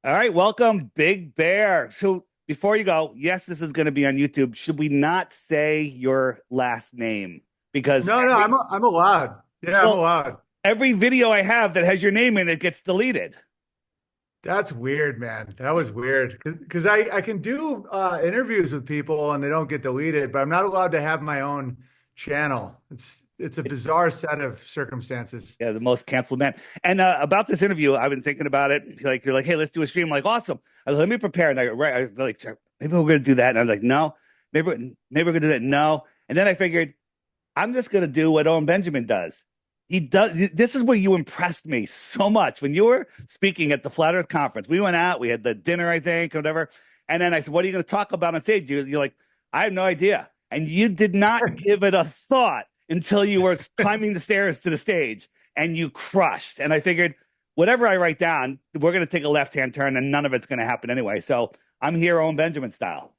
All right, welcome, Big Bear. So before you go, yes, this is going to be on YouTube. Should we not say your last name? Because No, I'm allowed. Yeah, I'm well, allowed. every video I have that has your name in it gets deleted. That's weird, man. That was weird because I can do interviews with people and they don't get deleted, but I'm not allowed to have my own channel. It's a bizarre set of circumstances. Yeah, the most canceled man. And about this interview, I've been thinking about it. Like you're like, hey, let's do a stream. I'm like, awesome. Let me prepare. And I was like, maybe we're gonna do that. And I was like, no, maybe we're gonna do that. No. And then I figured I'm just gonna do what Owen Benjamin does. He does. This is where you impressed me so much when you were speaking at the Flat Earth conference. We went out, we had the dinner, I think, or whatever. And then I said, "What are you going to talk about on stage?" You're like, "I have no idea," and you did not give it a thought until you were climbing the stairs to the stage, and you crushed. And I figured, whatever I write down, we're going to take a left-hand turn, and none of it's going to happen anyway. So I'm here, Owen Benjamin style.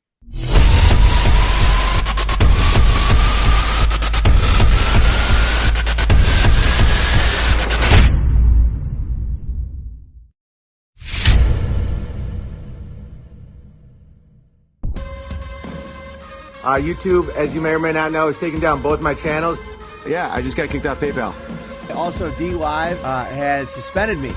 YouTube, as you may or may not know, is taking down both my channels. Yeah, I just got kicked off PayPal. Also, D Live has suspended me.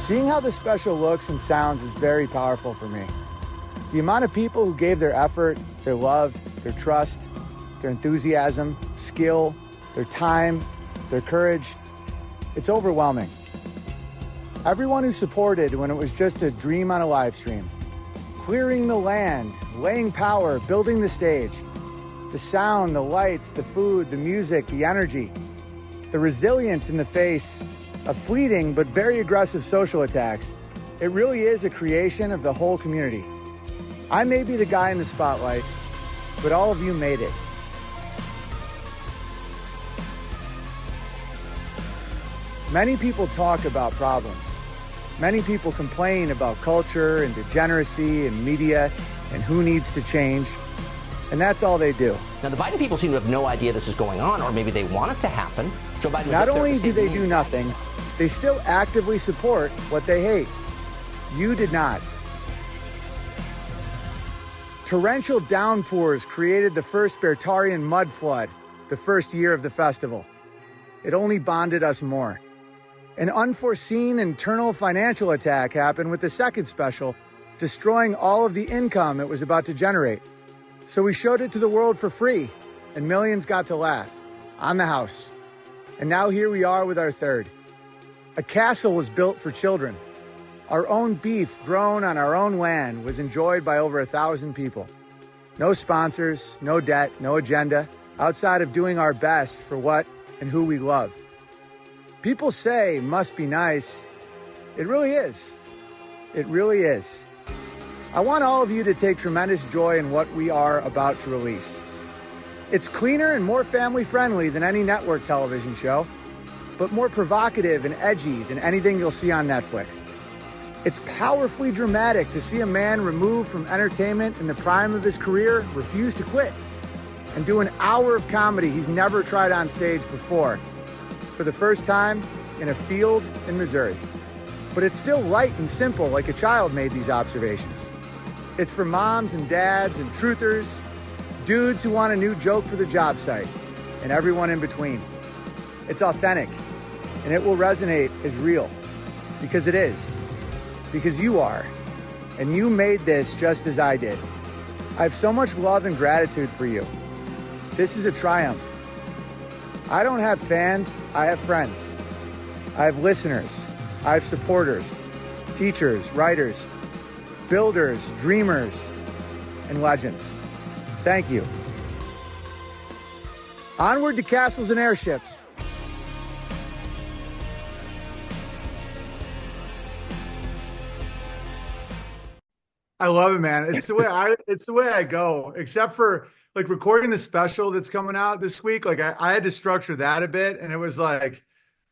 Seeing how the special looks and sounds is very powerful for me. The amount of people who gave their effort, their love, their trust, their enthusiasm, skill, their time, their courage, it's overwhelming. Everyone who supported when it was just a dream on a live stream, clearing the land, laying power, building the stage, the sound, the lights, the food, the music, the energy, the resilience in the face of fleeting but very aggressive social attacks, it really is a creation of the whole community. I may be the guy in the spotlight, but all of you made it. Many people talk about problems. Many people complain about culture and degeneracy and media and who needs to change. And that's all they do. Now, the Biden people seem to have no idea this is going on, or maybe they want it to happen. Joe Biden was Not up there only at the do State they do nothing, they still actively support what they hate. You did not. Torrential downpours created the first Bertarian mud flood the first year of the festival. It only bonded us more. An unforeseen internal financial attack happened with the second special, destroying all of the income it was about to generate. So we showed it to the world for free, and millions got to laugh on the house. And now here we are with our third. A castle was built for children. Our own beef grown on our own land was enjoyed by over 1,000 people. No sponsors, no debt, no agenda, outside of doing our best for what and who we love. People say must be nice. It really is. It really is. I want all of you to take tremendous joy in what we are about to release. It's cleaner and more family-friendly than any network television show, but more provocative and edgy than anything you'll see on Netflix. It's powerfully dramatic to see a man removed from entertainment in the prime of his career refuse to quit and do an hour of comedy he's never tried on stage before, for the first time in a field in Missouri. But it's still light and simple, like a child made these observations. It's for moms and dads and truthers, dudes who want a new joke for the job site, and everyone in between. It's authentic, and it will resonate as real, because it is, because you are, and you made this just as I did. I have so much love and gratitude for you. This is a triumph. I don't have fans, I have friends. I have listeners, I have supporters, teachers, writers, builders, dreamers, and legends. Thank you. Onward to castles and airships. I love it, man. It's the way I go, except for like recording the special that's coming out this week. Like I had to structure that a bit, and it was like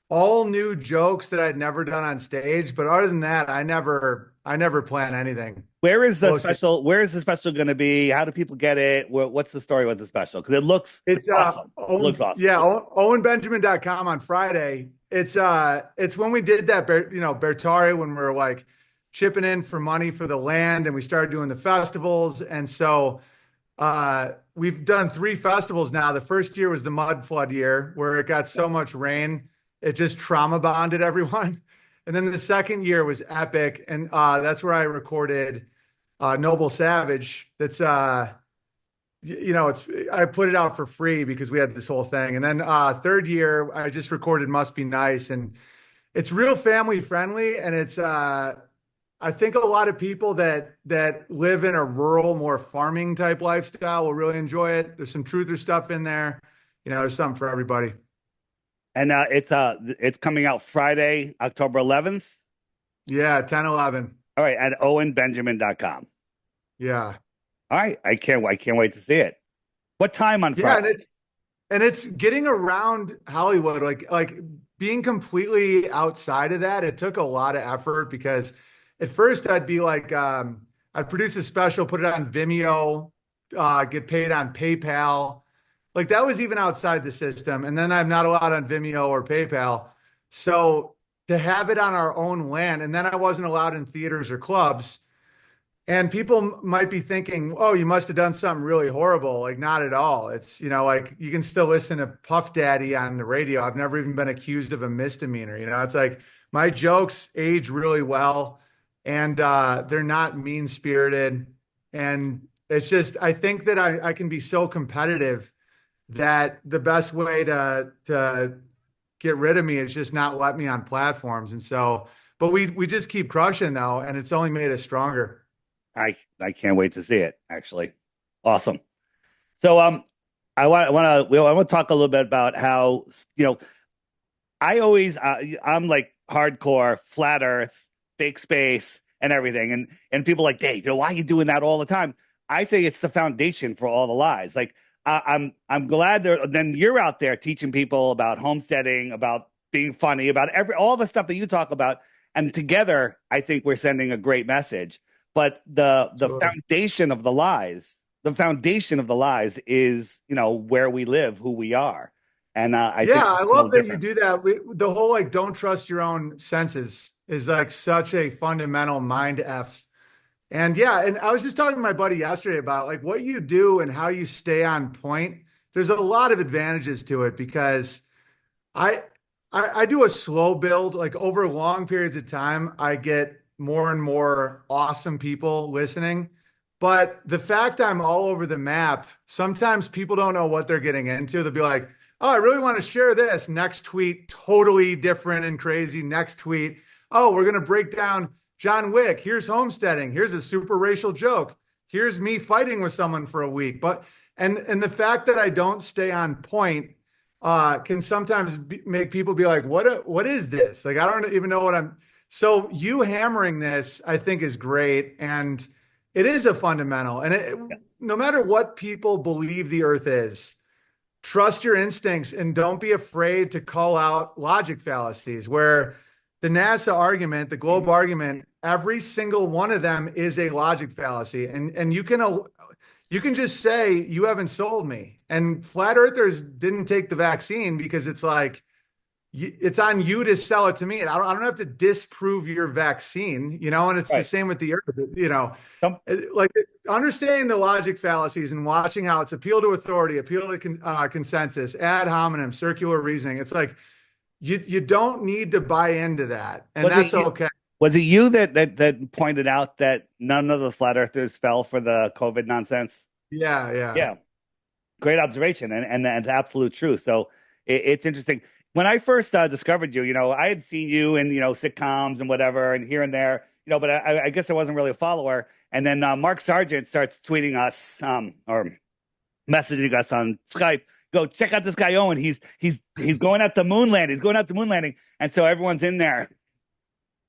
all new jokes that I'd never done on stage. But other than that, I never plan anything. Where is the Close to special? Where is the special going to be? How do people get it? What's the story with the special? Because it looks It's awesome. It looks Owen, awesome. yeah, owenbenjamin.com on Friday. It's when we did that Bertari, when we were like chipping in for money for the land, and we started doing the festivals. And so we've done 3 festivals now. The first year was the mud flood year, where it got so much rain it just trauma bonded everyone. And then the second year was epic, and that's where I recorded Noble Savage. That's it's I put it out for free because we had this whole thing. And then third year I just recorded Must Be Nice, and it's real family friendly, and it's I think a lot of people that live in a rural, more farming type lifestyle will really enjoy it. There's some truther stuff in there. There's something for everybody. And it's coming out Friday, October 11th. Yeah, 10/11. All right, at owenbenjamin.com. Yeah. All right, I can't wait to see it. What time on Yeah, Friday? and it's getting around Hollywood, like being completely outside of that. It took a lot of effort because at first I'd be like, I'd produce a special, put it on Vimeo, get paid on PayPal. Like that was even outside the system. And then I'm not allowed on Vimeo or PayPal. So to have it on our own land, and then I wasn't allowed in theaters or clubs. And people might be thinking, oh, you must have done something really horrible. Like, not at all. It's, like you can still listen to Puff Daddy on the radio. I've never even been accused of a misdemeanor. It's like my jokes age really well, and they're not mean spirited. And it's just, I think that I can be so competitive that the best way to get rid of me is just not let me on platforms. And so, but we just keep crushing though, and it's only made us stronger. I can't wait to see it. Actually, awesome. So I want to talk a little bit about how I always I'm like hardcore flat Earth, fake space, and everything, and people are like, Dave, why are you doing that all the time? I say it's the foundation for all the lies. Like I'm glad then you're out there teaching people about homesteading, about being funny, about all the stuff that you talk about, and together I think we're sending a great message. But the foundation of the lies, is where we live, who we are, and I think I love that you do that. The whole like don't trust your own senses is like such a fundamental mind f. And and I was just talking to my buddy yesterday about like what you do and how you stay on point. There's a lot of advantages to it because I do a slow build, like over long periods of time. I get more and more awesome people listening. But the fact I'm all over the map, sometimes people don't know what they're getting into. They'll be like, oh, I really want to share this. Next tweet, totally different and crazy. Next tweet, oh, we're going to break down John Wick. Here's homesteading. Here's a super racial joke. Here's me fighting with someone for a week. But and the fact that I don't stay on point can sometimes make people be like, what is this? Like, I don't even know what I'm. So you hammering this, I think, is great, and it is a fundamental. And no matter what people believe the Earth is, trust your instincts and don't be afraid to call out logic fallacies. Where the NASA argument, the globe argument, every single one of them is a logic fallacy, and you can just say you haven't sold me. And flat earthers didn't take the vaccine because it's like, it's on you to sell it to me. And I don't have to disprove your vaccine, and it's right. The same with the earth, like understanding the logic fallacies and watching how it's appeal to authority, appeal to consensus, ad hominem, circular reasoning. It's like, you don't need to buy into that. And that's okay. Was it you that pointed out that none of the flat earthers fell for the COVID nonsense? Yeah. Great observation. And it's absolute truth. So it's interesting. When I first discovered you, I had seen you in, sitcoms and whatever, and here and there, but I guess I wasn't really a follower. And then Mark Sargent starts tweeting us or messaging us on Skype. Go check out this guy, Owen. He's going at the moon landing. He's going out the moon landing. And so everyone's in there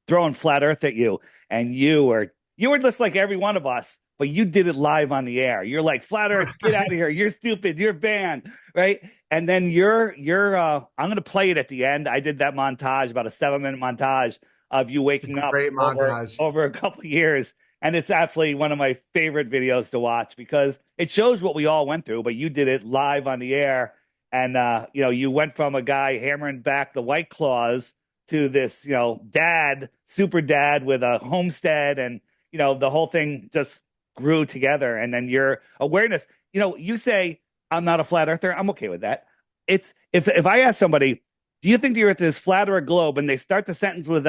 throwing flat earth at you. And you were just like every one of us, but you did it live on the air. You're like, flat Earth, get out of here. You're stupid. You're banned, right? And then I'm going to play it at the end. I did that montage, about a 7-minute montage of you It's a waking up great montage. over a couple of years. And it's absolutely one of my favorite videos to watch because it shows what we all went through, but you did it live on the air. And, you went from a guy hammering back the White Claws to this, super dad with a homestead. And, the whole thing just grew together. And then your awareness, you say, I'm not a flat earther. I'm okay with that. It's if I ask somebody, do you think the earth is flat or a globe? And they start the sentence with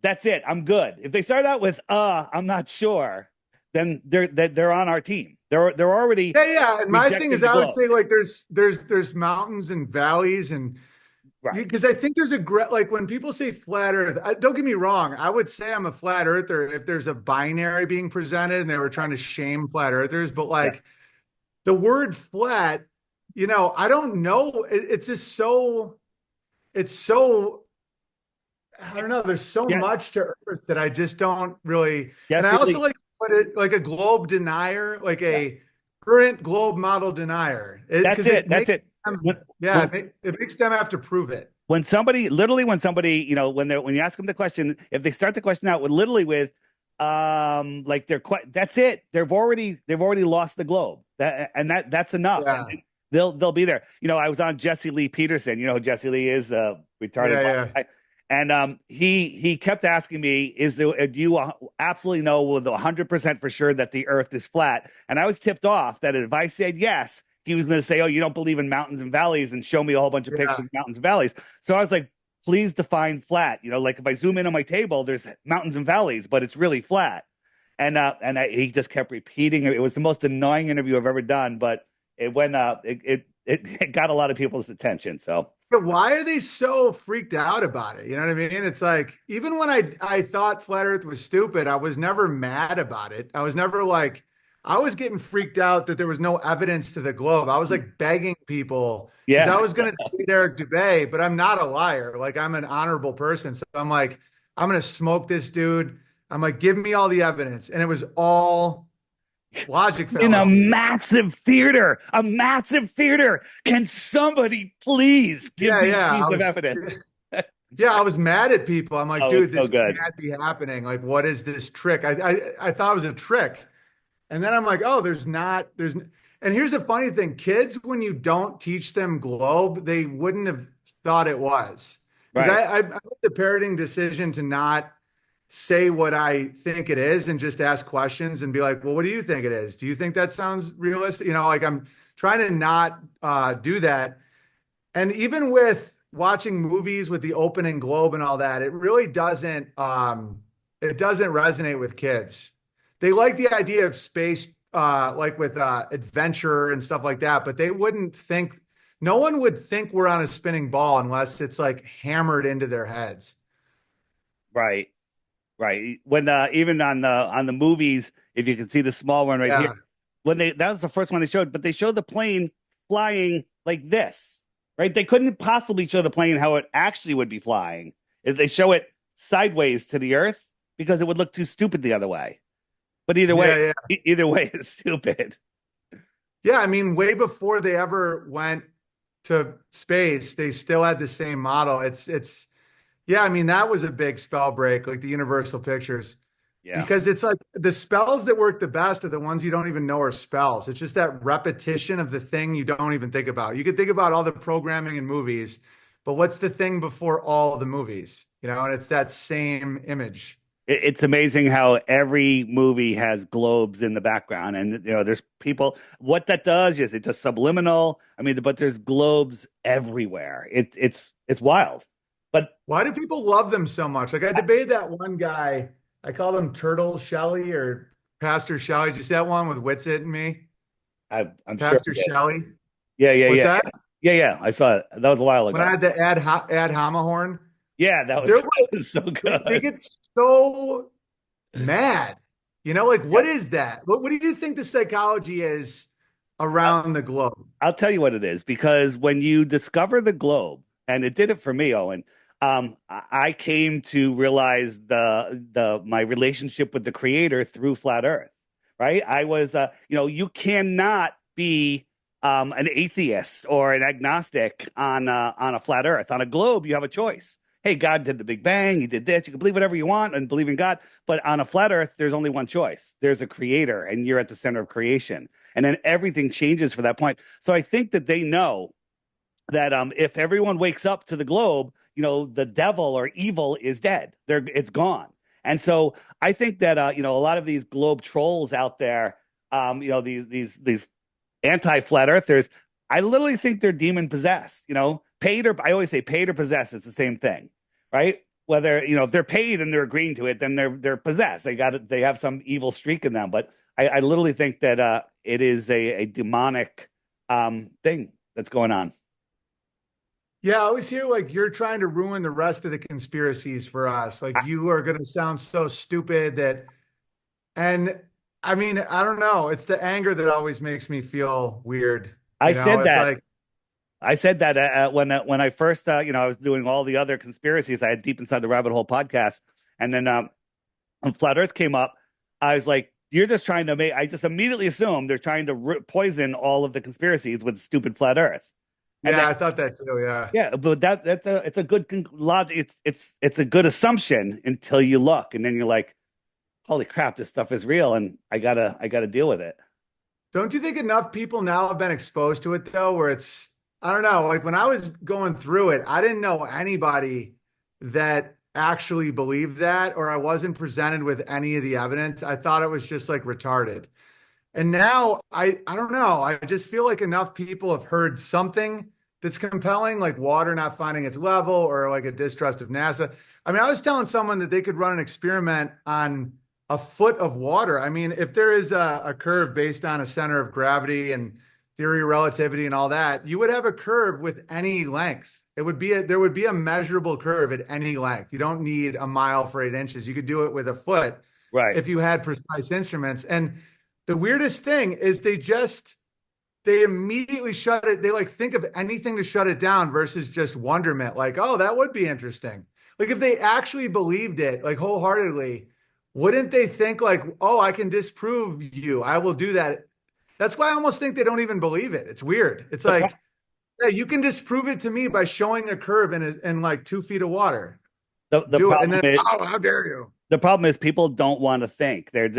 that's it. I'm good. If they start out with I'm not sure, then they're on our team. They're already Yeah. And my thing rejecting is, the I would globe. say like there's mountains and valleys and Right. because I think there's like when people say flat Earth, don't get me wrong. I would say I'm a flat earther if there's a binary being presented and they were trying to shame flat earthers. But Yeah. like the word flat, I don't know. It's just it's so I don't It's know. There's so yeah. much to Earth that I just don't really. And I Jesse also Lee. like put it like a globe denier, like Yeah. a current globe model denier, That's because it. it That's makes it. them, When, yeah, when it makes them have to prove it. when somebody, when you ask them the question, if they start the question out with literally with, like that's it. They've already lost the globe. That's enough. And Yeah, they'll be there. I was on Jesse Lee Peterson. You know who Jesse Lee is, retarded yeah, black yeah. guy. And he kept asking me, do you absolutely know with 100% for sure that the earth is flat? And I was tipped off that if I said yes, he was going to say, oh, you don't believe in mountains and valleys and show me a whole bunch of pictures Yeah. of mountains and valleys. So I was like, please define flat. Like if I zoom in on my table, there's mountains and valleys, but it's really flat. He just kept repeating it. It was the most annoying interview I've ever done, but it went it got a lot of people's attention. So But why are they so freaked out about it? You know what I mean? It's like even when I thought flat Earth was stupid, I was never mad about it. I was never like I was getting freaked out that there was no evidence to the globe. I was like begging people because I yeah, was going to tweet Eric Dubay, but I'm not a liar. Like I'm an honorable person, so I'm like I'm going to smoke this dude. I'm like, give me all the evidence, and it was all logic in fallacies. a massive theater. Can somebody please give Yeah, me a yeah. piece of evidence? Yeah, I was mad at people. I'm like, Oh, it's dude, so this good. can't be happening. Like, what is this trick? I thought it was a trick. And then I'm like, oh, and here's the funny thing. Kids, when you don't teach them globe, they wouldn't have thought it was. Because Right. I made the parenting decision to not say what I think it is and just ask questions and be like, well, what do you think it is? Do you think that sounds realistic? Like I'm trying to not do that. And even with watching movies with the opening globe and all that, it really doesn't resonate with kids. They like the idea of space, like with adventure and stuff like that, but they wouldn't think, no one would think we're on a spinning ball unless it's like hammered into their heads. Right. Right. When even on the movies, if you can see the small one right here, Yeah. that was the first one they showed, but they showed the plane flying like this, right? They couldn't possibly show the plane how it actually would be flying if they show it sideways to the earth because it would look too stupid the other way. But Yeah. Yeah. either way, it's stupid. Yeah. I mean, way before they ever went to space, they still had the same model. Yeah, I mean, that was a big spell break, like the Universal Pictures, Yeah. because it's like the spells that work the best are the ones you don't even know are spells. It's just that repetition of the thing you don't even think about. You could think about all the programming in movies, but what's the thing before all of the movies? And it's that same image. It's amazing how every movie has globes in the background, and there's people. What that does is it's just subliminal. I mean, but there's globes everywhere. It's wild. But Why do people love them so much? Like I debated that one guy, I called him Turtle Shelley or Pastor Shelley. Just that one with Witsit and me, I'm sure. Pastor Shelley. Yeah, yeah, What's yeah, that? yeah. I saw it. That was a while When I ago. had the ad homahorn. Yeah, that was, They're that like, was so they good. get so mad. Like Yeah. what is that? What do you think the psychology is around the globe? I'll tell you what it is because when you discover the globe, and it did it for me, Owen. I came to realize the my relationship with the creator through flat Earth, right? I was, you cannot be an atheist or an agnostic on a flat Earth. On a globe, you have a choice. Hey, God did the Big Bang. He did this. You can believe whatever you want and believe in God. But on a flat Earth, there's only one choice. There's a creator, and you're at the center of creation. And then everything changes for that point. So I think that they know that if everyone wakes up to the globe, the devil or evil is dead. It's gone. And so I think that a lot of these globe trolls out there, these anti-flat earthers, I literally think they're demon possessed. Paid or I always say paid or possessed. It's the same thing, right? Whether if they're paid and they're agreeing to it, then they're possessed. They have some evil streak in them. But I literally think that it is a demonic thing that's going on. Yeah, I always hear like you're trying to ruin the rest of the conspiracies for us. Like you are going to sound so stupid that, and I mean, I don't know. It's the anger that always makes me feel weird. I said It's that. like, I said that when I first, I was doing all the other conspiracies. I had Deep Inside the Rabbit Hole podcast, and then when Flat Earth came up, I was like, "You're just trying to make." I just immediately assumed they're trying to poison all of the conspiracies with stupid Flat Earth. And yeah, then, I thought that too. Yeah. yeah, but it's a good logic. It's a good assumption until you look, and then you're like, "Holy crap, this stuff is real," and I gotta deal with it. Don't you think enough people now have been exposed to it though, where I don't know, like when I was going through it, I didn't know anybody that actually believed that, or I wasn't presented with any of the evidence. I thought it was just like retarded. And now I don't know. I just feel like enough people have heard something that's compelling, like water not finding its level or like a distrust of NASA. I mean, I was telling someone that they could run an experiment on a foot of water. I mean, if there is a curve based on a center of gravity and theory of relativity and all that, you would have a curve with any length. There would be a measurable curve at any length. You don't need a mile for 8 inches. You could do it with a foot Right. if you had precise instruments. And the weirdest thing is they immediately shut it. They like think of anything to shut it down versus just wonderment. Like, oh, that would be interesting. Like if they actually believed it, like wholeheartedly, wouldn't they think like, oh, I can disprove you. I will do that. That's why I almost think they don't even believe it. It's weird. It's The, pro- like, yeah, you can disprove it to me by showing a curve in like 2 feet of water. the Do it. And problem then, is oh, how dare you? the problem is people don't want to think. They're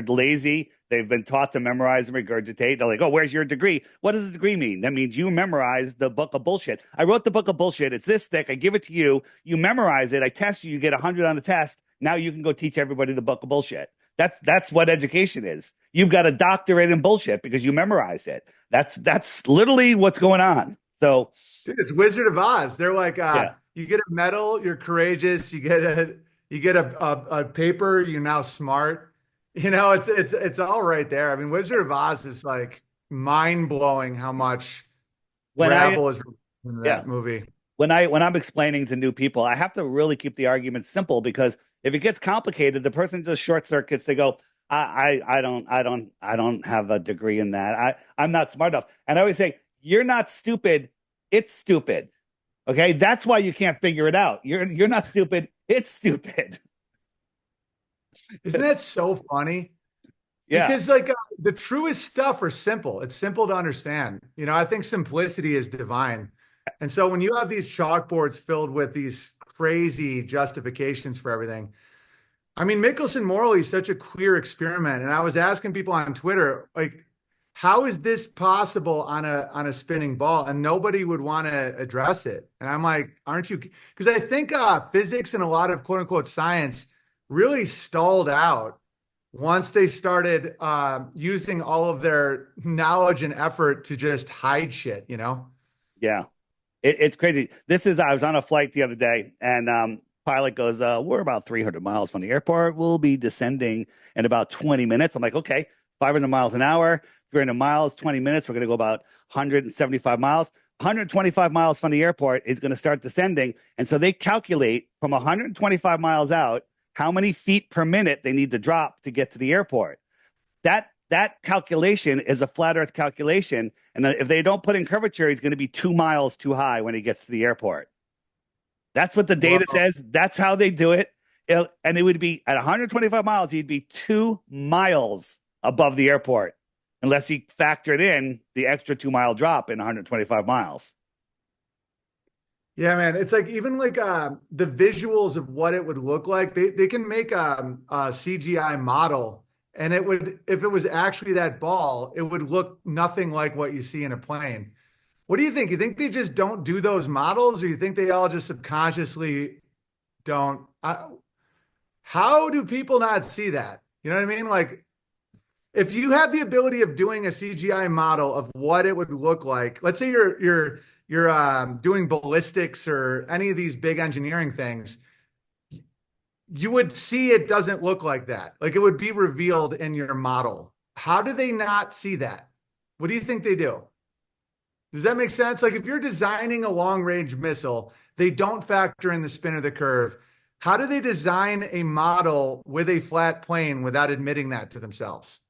lazy. They've been taught to memorize and regurgitate. They're like, oh, where's your degree? What does a degree mean? That means you memorize the book of bullshit. I wrote the book of bullshit. It's this thick. I give it to you. You memorize it. I test you. You get 100 on the test. Now you can go teach everybody the book of bullshit. That's what education is. You've got a doctorate in bullshit because you memorized it. That's literally what's going on. So Dude, it's Wizard of Oz. They're like, yeah, you get a medal, you're courageous. You get a paper, you're now smart. It's all right there. I mean, Wizard of Oz is like mind blowing how much when I gravel is in yeah that movie. when I'm explaining to new people, I have to really keep the argument simple because if it gets complicated, the person just short circuits. They go, I don't have a degree in that. I'm not smart enough. And I always say, you're not stupid. It's stupid. Okay, that's why you can't figure it out. You're not stupid. It's stupid. Isn't that so funny? Yeah, Because like the truest stuff are simple. It's simple to understand. I think simplicity is divine. And so when you have these chalkboards filled with these crazy justifications for everything, I mean, Mickelson Morley is such a queer experiment. And I was asking people on Twitter, like, how is this possible on a spinning ball? And nobody would want to address it. And I'm like, aren't you? Because I think physics and a lot of quote unquote science really stalled out once they started using all of their knowledge and effort to just hide shit. yeah. It's crazy. I was on a flight the other day, and pilot goes, "We're about 300 miles from the airport. We'll be descending in about 20 minutes." I'm like, "Okay, 500 miles an hour, 300 miles, 20 minutes. We're going to go about 175 miles. 125 miles from the airport is going to start descending." And so they calculate from 125 miles out how many feet per minute they need to drop to get to the airport. That calculation is a flat Earth calculation, and if they don't put in curvature, he's going to be 2 miles too high when he gets to the airport. That's what the data Whoa. says. That's how they do it. And it would be at 125 miles, he'd be 2 miles above the airport, unless he factored in the extra 2 mile drop in 125 miles. Yeah, man. It's like even like the visuals of what it would look like. They can make a CGI model, and it would, if it was actually that ball, it would look nothing like what you see in a plane. What do you think? You think they just don't do those models, or you think they all just subconsciously don't? How do people not see that? You know what I mean? Like, if you have the ability of doing a CGI model of what it would look like, let's say you're doing ballistics or any of these big engineering things, you would see it doesn't look like that. Like it would be revealed in your model. How do they not see that? What do you think they do? Does that make sense? Like if you're designing a long range missile, they don't factor in the spin of the curve. How do they design a model with a flat plane without admitting that to themselves?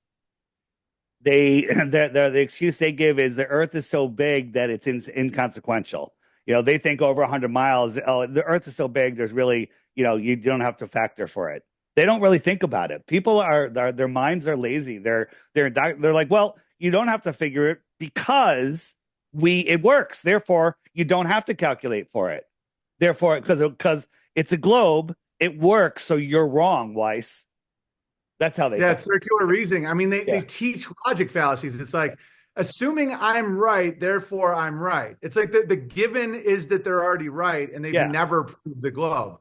The excuse they give is the Earth is so big that it's inconsequential. They think over 100 miles, oh, the Earth is so big, there's really, you don't have to factor for it. They don't really think about it. People their minds are lazy. They're like, well, you don't have to figure it because it works. Therefore, you don't have to calculate for it. Therefore, because it's a globe, it works. So you're wrong, Weiss. That's how they Yeah, think. it's circular reasoning. I mean, they Yeah. teach logic fallacies. It's like assuming I'm right, therefore I'm right. It's like the given is that they're already right, and they've Yeah. never proved the globe.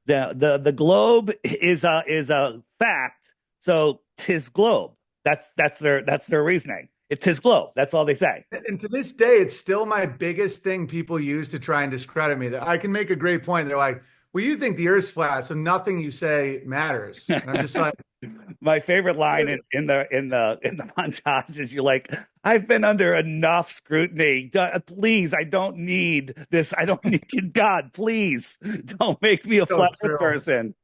The globe is a fact. So tis globe. That's their reasoning. It tis globe. That's all they say. And to this day, it's still my biggest thing people use to try and discredit me. That I can make a great point. They're like, "Well, you think the Earth's flat, so nothing you say matters." And I'm just like, My favorite line in the montage is you're like, I've been under enough scrutiny. Please, I don't need this. I don't need God. Please don't make me a so flat earth true. person.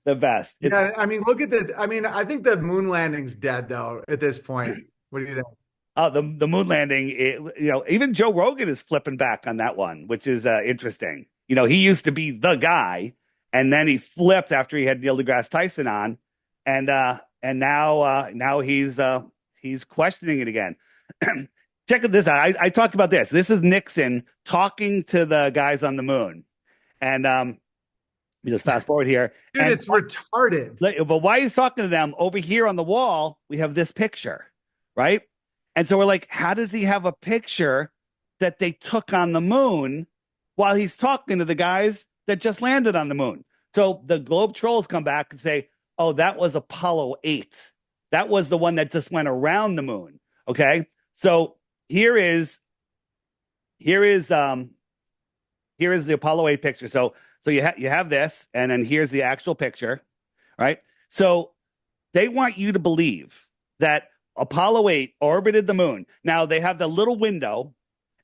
The best. Yeah, I mean, look at the. I mean, I think the moon landing's dead though at this point. What do you think? The moon landing. Even Joe Rogan is flipping back on that one, which is interesting. He used to be the guy, and then he flipped after he had Neil deGrasse Tyson on, and now he's questioning it again. Check this out. I talked about this. This is Nixon talking to the guys on the moon, and you just fast forward here, Dude, and it's retarded. but while he's talking to them over here on the wall, we have this picture, right? And so we're like, how does he have a picture that they took on the moon while he's talking to the guys that just landed on the moon? So the Globe trolls come back and say, oh, that was Apollo 8. That was the one that just went around the moon. Okay. So here is the Apollo 8 picture. So you have this, and then here's the actual picture, right? So they want you to believe that Apollo 8 orbited the moon. Now they have the little window,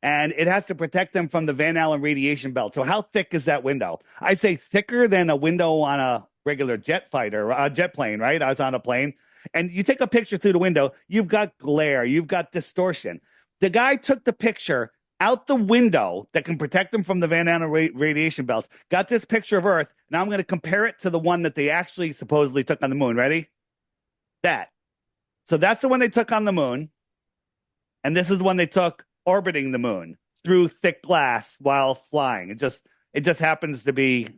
and it has to protect them from the Van Allen radiation belt. So how thick is that window? I'd say thicker than a window on a regular jet plane, right? I was on a plane, and you take a picture through the window, you've got glare, you've got distortion. The guy took the picture out the window that can protect them from the Van Allen radiation belts, got this picture of Earth. Now I'm going to compare it to the one that they actually supposedly took on the moon. Ready? That. So that's the one they took on the moon. And this is the one they took orbiting the moon through thick glass while flying. It just happens to be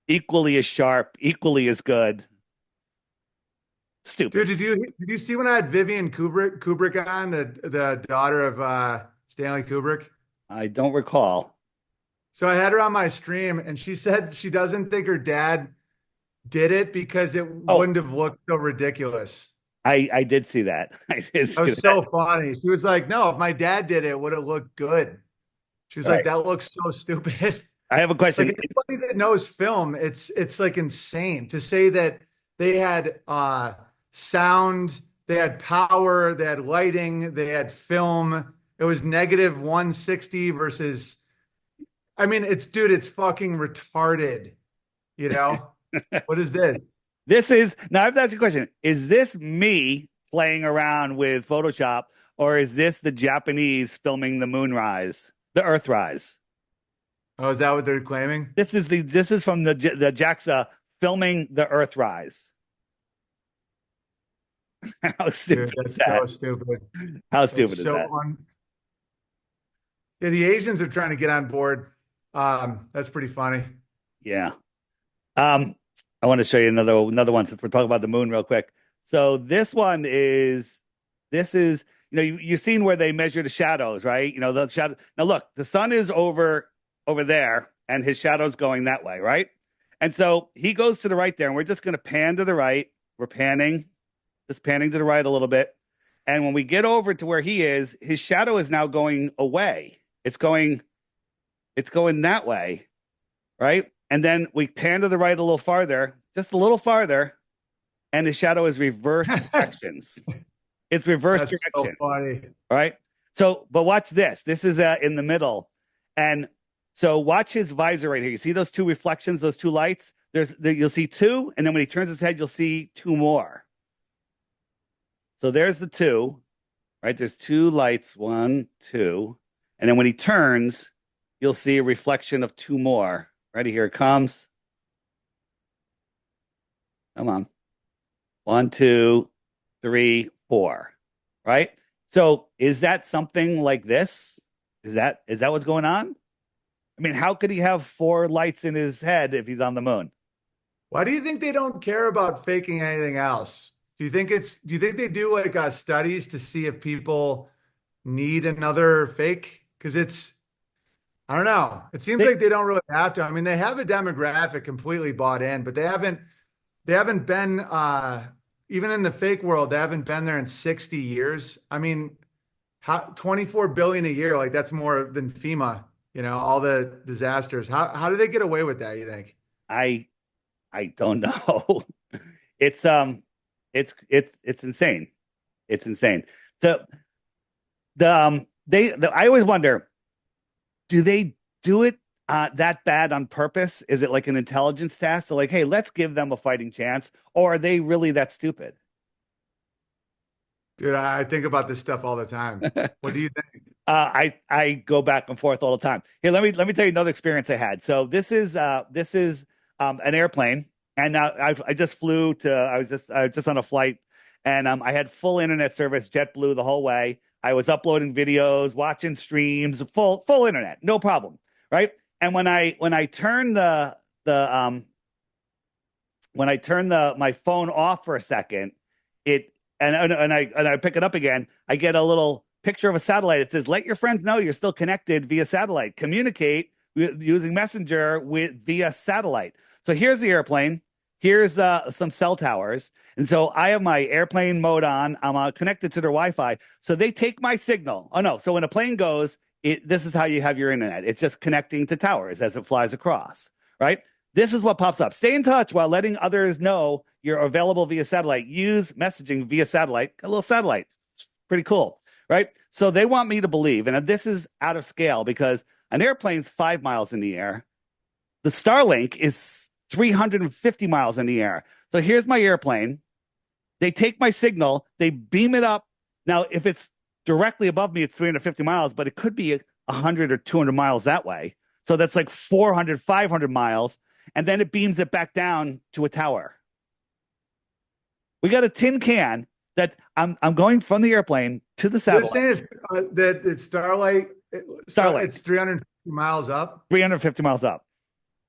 equally as sharp, equally as good. Stupid. Dude, did you see when I had Vivian Kubrick on, the daughter of Stanley Kubrick? I don't recall. So I had her on my stream, and she said she doesn't think her dad did it because it wouldn't have looked so ridiculous. I did see that. I did see That was that. so funny. She was like, "No, if my dad did it, it would have looked good." She was like, Right. "That looks so stupid." I have a question. Like anybody that knows film, it's like insane to say that they had sound, they had power, they had lighting, they had film. It was negative 160 versus, I mean, it's fucking retarded. You know? What is this? Now I have to ask you a question. Is this me playing around with Photoshop, or is this the Japanese filming the moonrise, the Earthrise? Oh, is that what they're claiming? This is from the JAXA filming the Earthrise. How Dude, stupid is that's so that? stupid. How That's stupid is so that? yeah, the Asians are trying to get on board. That's pretty funny. Yeah. Um, I want to show you another one since we're talking about the moon real quick. So this is you've seen where they measure the shadows, right? You know, the shadow. Now look, the sun is over there and his shadow's going that way, right? And so he goes to the right there, and we're just going to pan to the right. We're panning, just panning to the right a little bit. And when we get over to where he is, his shadow is now going away. It's going that way, right? And then we pan to the right a little farther, just a little farther, and the shadow is reverse directions. It's reverse That's so directions, funny. right? So, but watch this. This is in the middle, and so watch his visor right here. You see those two reflections, those two lights. You'll see two, and then when he turns his head, you'll see two more. So there's the two, right? There's two lights, one, two, and then when he turns, you'll see a reflection of two more. Ready? Here it comes. Come on. One, two, three, four. Right? So is that something like this? Is that what's going on? I mean, how could he have four lights in his head if he's on the moon? Why do you think they don't care about faking anything else? Do you think they do like studies to see if people need another fake? Because I don't know. It seems They, like they don't really have to. I mean, they have a demographic completely bought in, but they haven't been even in the fake world, they haven't been there in 60 years. I mean, 24 billion a year, like that's more than FEMA, all the disasters. How do they get away with that, you think? I I don't know. It's it's insane. It's insane. I always wonder, do they do it that bad on purpose? Is it like an intelligence task? So like, hey, let's give them a fighting chance, or are they really that stupid? Dude, I think about this stuff all the time. What do you think? I go back and forth all the time. Here, let me tell you another experience I had. So this is an airplane, and now I just flew to. I was just on a flight, and I had full internet service, JetBlue the whole way. I was uploading videos, watching streams, full internet, no problem, right? And when I turn the when I turn the my phone off for a second, it and I pick it up again, I get a little picture of a satellite. It says, "Let your friends know you're still connected via satellite. Communicate using Messenger via satellite." So here's the airplane. Here's some cell towers, and so I have my airplane mode on. I'm connected to their Wi-Fi, so they take my signal. Oh no! So when a plane goes, this is how you have your internet. It's just connecting to towers as it flies across, right? This is what pops up. Stay in touch while letting others know you're available via satellite. Use messaging via satellite. A little satellite. Pretty cool, right? So they want me to believe, and this is out of scale because an airplane's 5 miles in the air. The Starlink is 350 miles in the air. So here's my airplane. They take my signal, they beam it up. Now, if it's directly above me, it's 350 miles, but it could be 100 or 200 miles that way. So that's like 400, 500 miles. And then it beams it back down to a tower. We got a tin can that I'm going from the airplane to the They're satellite. saying that it's Starlight. Starlight. It's 350 miles up. 350 miles up.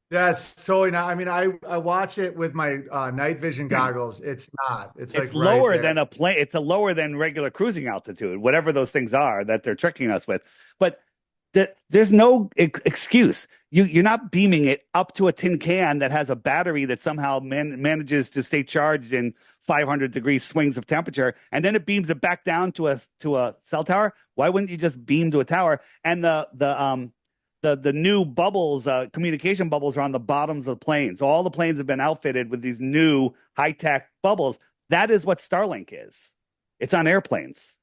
That's totally not. I mean, I watch it with my night vision goggles. It's not. It's It's like right lower there. than a plane. It's a lower than regular cruising altitude, whatever those things are that they're tricking us with. But there's no excuse. You're not beaming it up to a tin can that has a battery that somehow manages to stay charged in 500 degree swings of temperature, and then it beams it back down to a cell tower. Why wouldn't you just beam to a tower? And the new bubbles, communication bubbles, are on the bottoms of the planes. All the planes have been outfitted with these new high tech bubbles. That is what Starlink is. It's on airplanes.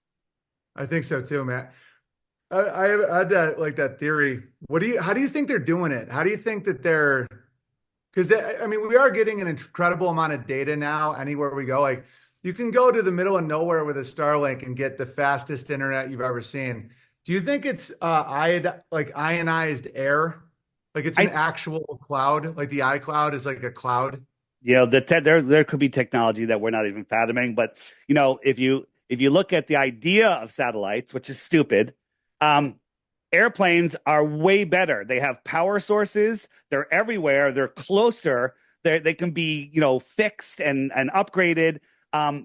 I think so too, man. I had that theory. How do you think they're doing it? How do you think that they're, because I mean, we are getting an incredible amount of data now anywhere we go. Like you can go to the middle of nowhere with a Starlink and get the fastest internet you've ever seen. Do you think it's ionized air Like it's an actual cloud, like the iCloud is like a cloud. There could be technology that we're not even fathoming, but if you look at the idea of satellites, which is stupid, um, airplanes are way better. They have power sources. They're everywhere. They're closer. They can be fixed and upgraded.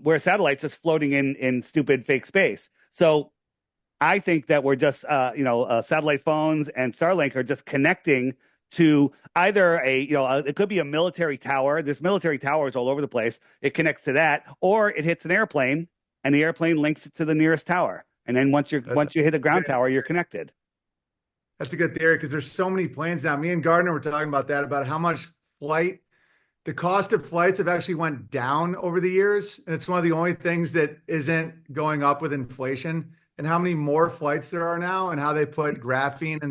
Where satellites just floating in stupid fake space. So I think that we're just, satellite phones and Starlink are just connecting to either it could be a military tower. There's military towers all over the place. It connects to that, or it hits an airplane, and the airplane links it to the nearest tower. And then once you hit a ground tower, you're connected. That's a good theory because there's so many planes now. Me and Gardner were talking about that, about how much the cost of flights have actually went down over the years. And it's one of the only things that isn't going up with inflation, and how many more flights there are now, and how they put graphene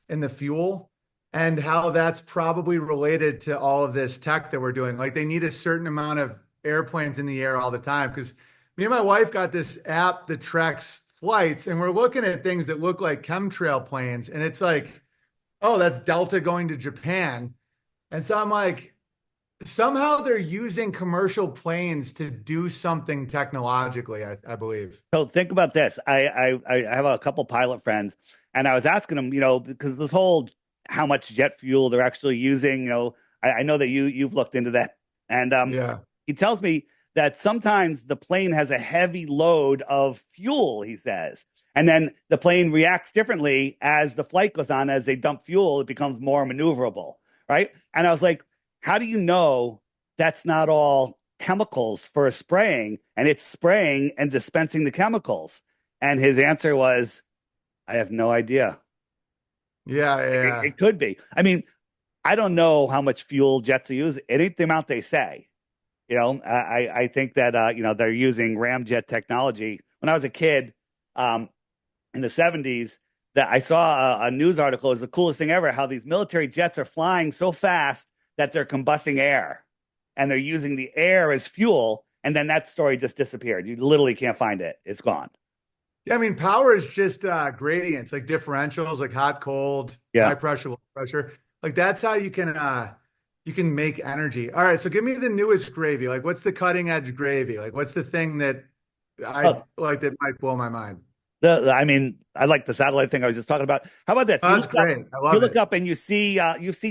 in the fuel, and how that's probably related to all of this tech that we're doing. Like they need a certain amount of airplanes in the air all the time. Because me and my wife got this app that tracks flights, and we're looking at things that look like chemtrail planes, and it's like, oh, that's Delta going to Japan. And so I'm like, somehow they're using commercial planes to do something technologically, I believe. So think about this. I have a couple pilot friends, and I was asking them, because this whole how much jet fuel they're actually using, I know that you've looked into that, and Yeah. he tells me that sometimes the plane has a heavy load of fuel, he says, and then the plane reacts differently as the flight goes on. As they dump fuel, it becomes more maneuverable, right? And I was like, how do you know that's not all chemicals for spraying, and it's spraying and dispensing the chemicals? And his answer was, I have no idea. Yeah. It could be. I mean, I don't know how much fuel jets use. It ain't the amount they say. I think that they're using ramjet technology. When I was a kid, in the 70s, that I saw a news article. It was the coolest thing ever. How these military jets are flying so fast that they're combusting air, and they're using the air as fuel. And then that story just disappeared. You literally can't find it. It's gone. Yeah, I mean, power is just gradients, like differentials, like hot, cold, high Yeah. pressure, low pressure. Like that's how you can make energy. All right, so give me the newest gravy. Like, what's the cutting edge gravy? Like, what's the thing that I Oh, like that might blow my mind? I mean, I like the satellite thing I was just talking about. How about this? Oh, that's great. I You love look it. up and you see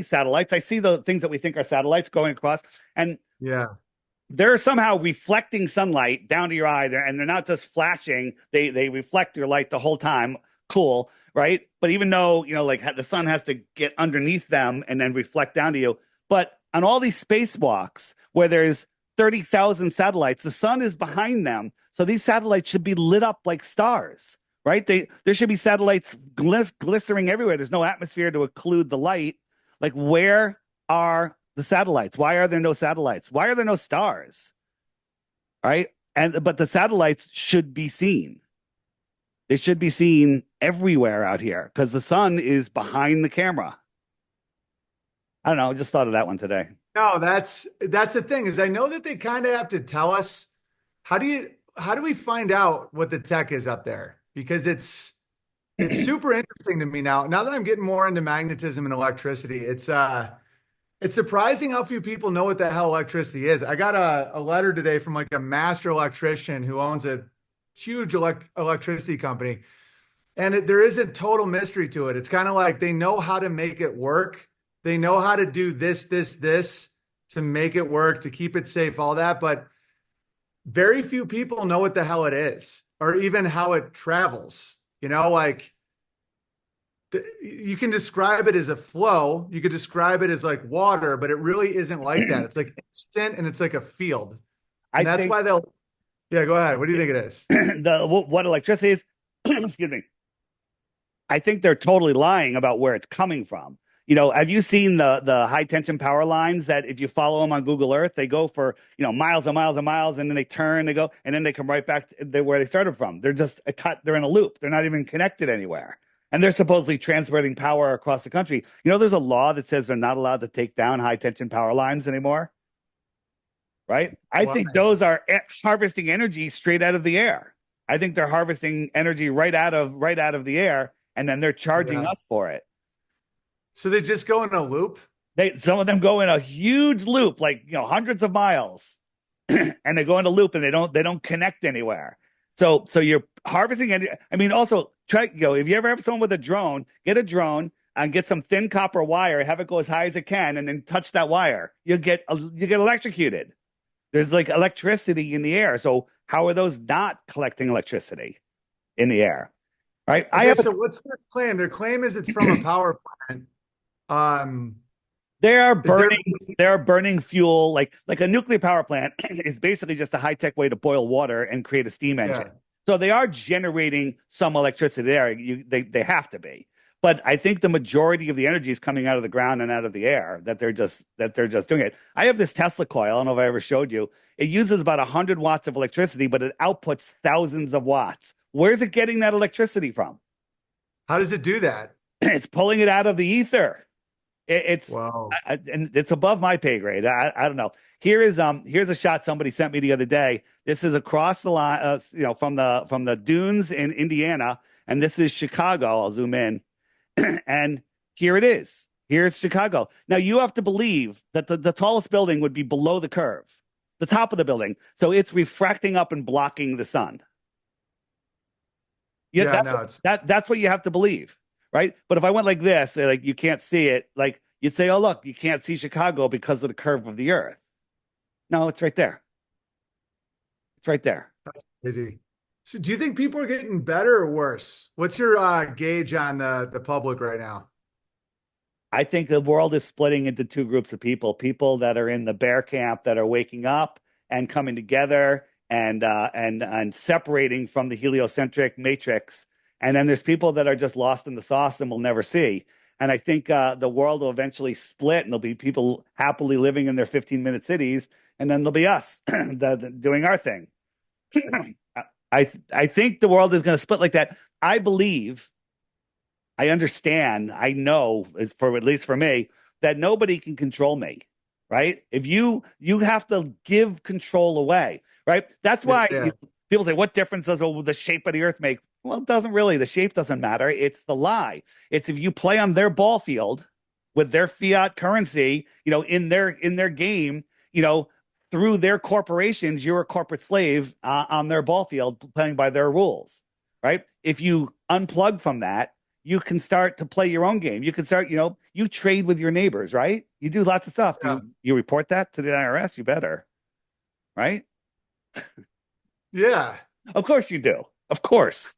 satellites. I see the things that we think are satellites going across, and Yeah. they're somehow reflecting sunlight down to your eye there, and they're not just flashing. They reflect your light the whole time. Cool, right? But even though like the sun has to get underneath them and then reflect down to you, but on all these spacewalks where there's 30,000 satellites, the sun is behind them, so these satellites should be lit up like stars, right? There should be satellites glistering everywhere. There's no atmosphere to occlude the light. Like, where are the satellites? Why are there no satellites? Why are there no stars? Right? But the satellites should be seen. They should be seen everywhere out here because the sun is behind the camera. I don't know. I just thought of that one today. No, that's the thing, is I know that they kind of have to tell us how do we find out what the tech is up there? Because it's super interesting to me now. Now that I'm getting more into magnetism and electricity, it's surprising how few people know what the hell electricity is. I got a letter today from like a master electrician who owns a huge electricity company. And there is a total mystery to it. It's kind of like they know how to make it work. They know how to do this to make it work, to keep it safe, all that. But very few people know what the hell it is, or even how it travels. Like you can describe it as a flow. You could describe it as like water, but it really isn't like that. It's like instant, and it's like a field. I And that's think why yeah, go ahead. What do you think it is? what electricity is, excuse me. I think they're totally lying about where it's coming from. Have you seen the high tension power lines that if you follow them on Google Earth, they go for, miles and miles and miles, and then they turn, they go, and then they come right back to where they started from. They're just a cut. They're in a loop. They're not even connected anywhere. And they're supposedly transmitting power across the country. There's a law that says they're not allowed to take down high tension power lines anymore. Right? I Why? think those are harvesting energy straight out of the air. I think they're harvesting energy right out of the air, and then they're charging Yeah. us for it. So they just go in a loop? Some of them go in a huge loop, like, hundreds of miles, and they go in a loop and they don't connect anywhere. So you're harvesting energy. I mean, also try, if you ever have someone with a drone, get a drone and get some thin copper wire, have it go as high as it can, and then touch that wire. You get electrocuted. There's like electricity in the air. So how are those not collecting electricity in the air? Right? Okay, so what's their claim? Their claim is it's from a power plant. Um, They are is there burning. They're burning fuel, like a nuclear power plant is basically just a high tech way to boil water and create a steam engine. Yeah. So they are generating some electricity there. They have to be, but I think the majority of the energy is coming out of the ground and out of the air. That they're just doing it. I have this Tesla coil. I don't know if I ever showed you. It uses about 100 watts of electricity, but it outputs thousands of watts. Where's it getting that electricity from? How does it do that? It's pulling it out of the ether. It's Wow. and it's above my pay grade. I don't know. Here's a shot somebody sent me the other day. This is across the line, from the dunes in Indiana, and this is Chicago. I'll zoom in, and here it is. Here's Chicago. Now you have to believe that the tallest building would be below the curve, the top of the building, so it's refracting up and blocking the sun. Yeah, Yeah, no, it's that's what you have to believe, right? But if I went like this, like you can't see it, like you'd say, "Oh, look, you can't see Chicago because of the curve of the Earth." No, it's right there. It's right there. crazy. So do you think people are getting better or worse? What's your gauge on the public right now? I think the world is splitting into two groups of people: people that are in the bear camp that are waking up and coming together and separating from the heliocentric matrix, and then there's people that are just lost in the sauce and will never see. And I think the world will eventually split, and there'll be people happily living in their 15-minute cities, and then there'll be us doing our thing. I think the world is going to split like that. I believe, I understand, I know, for at least for me, that nobody can control me, right? If you have to give control away, right? That's why Yeah. people say, "What difference does the shape of the Earth make?" Well, it doesn't really. The shape doesn't matter. It's the lie. It's if you play on their ball field with their fiat currency, in their game, through their corporations, you're a corporate slave on their ball field playing by their rules, right? If you unplug from that, you can start to play your own game. You can start, you trade with your neighbors, right? You do lots of stuff. Yeah. You report that to the IRS? You better, right? Yeah. Of course you do. Of course.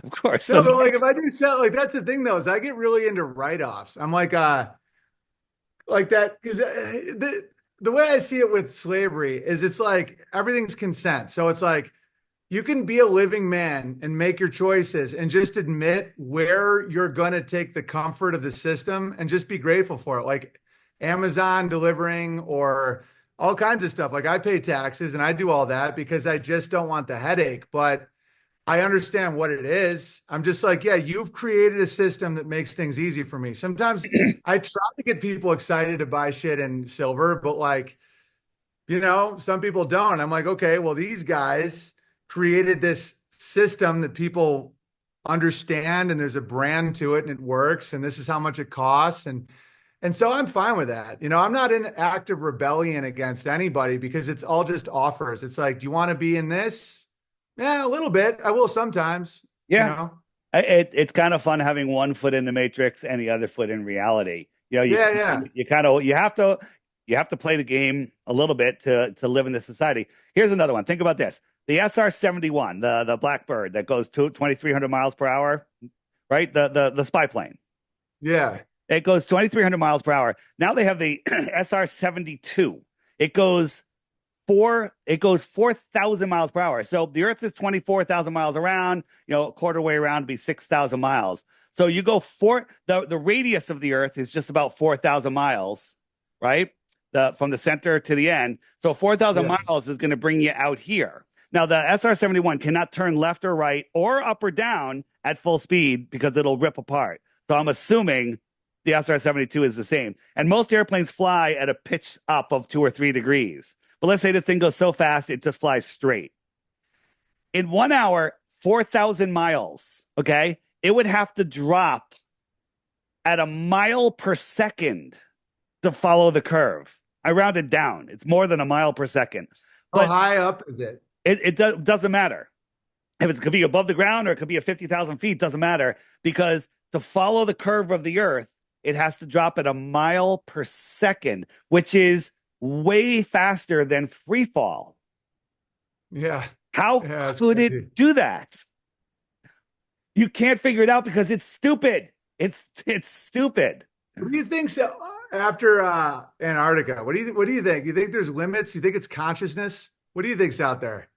Of course. No, but like if I do sell, like that's the thing though, is I get really into write-offs. I'm like that because the way I see it with slavery is it's like everything's consent. So it's like you can be a living man and make your choices and just admit where you're going to take the comfort of the system and just be grateful for it. Like Amazon delivering or all kinds of stuff. Like I pay taxes and I do all that because I just don't want the headache, but I understand what it is. I'm just like, yeah, you've created a system that makes things easy for me. Sometimes I try to get people excited to buy shit in silver, but like, some people don't. I'm like, okay, well, these guys created this system that people understand and there's a brand to it and it works and this is how much it costs and so I'm fine with that. I'm not in active rebellion against anybody because it's all just offers. It's like, do you want to be in this? Yeah, a little bit. I will sometimes. Yeah. It's kind of fun having one foot in the matrix and the other foot in reality. Yeah. You have to play the game a little bit to live in this society. Here's another one. Think about this. The SR-71, the Blackbird that goes to 2,300 miles per hour, right? The spy plane. Yeah. It goes 2,300 miles per hour. Now they have the SR-72. It goes 4,000 miles per hour. So the Earth is 24,000 miles around, a quarter way around to be 6,000 miles. So you go the radius of the Earth is just about 4,000 miles, right? From the center to the end. So 4,000 miles is going to bring you out here. Now the SR-71 cannot turn left or right or up or down at full speed because it'll rip apart. So I'm assuming the SR-72 is the same. And most airplanes fly at a pitch up of 2 or 3 degrees. But let's say this thing goes so fast, it just flies straight. In 1 hour, 4,000 miles, okay, it would have to drop at a mile per second to follow the curve. I rounded down. It's more than a mile per second. How But high up is it? doesn't matter. If it could be above the ground or it could be at 50,000 feet, doesn't matter, because to follow the curve of the earth, it has to drop at a mile per second, which is way faster than free fall. Yeah. How Yeah, it's could crazy. it do that? You can't figure it out because it's stupid. It's stupid. What do you think so after Antarctica? What do you think? You think there's limits? You think it's consciousness? What do you think's out there?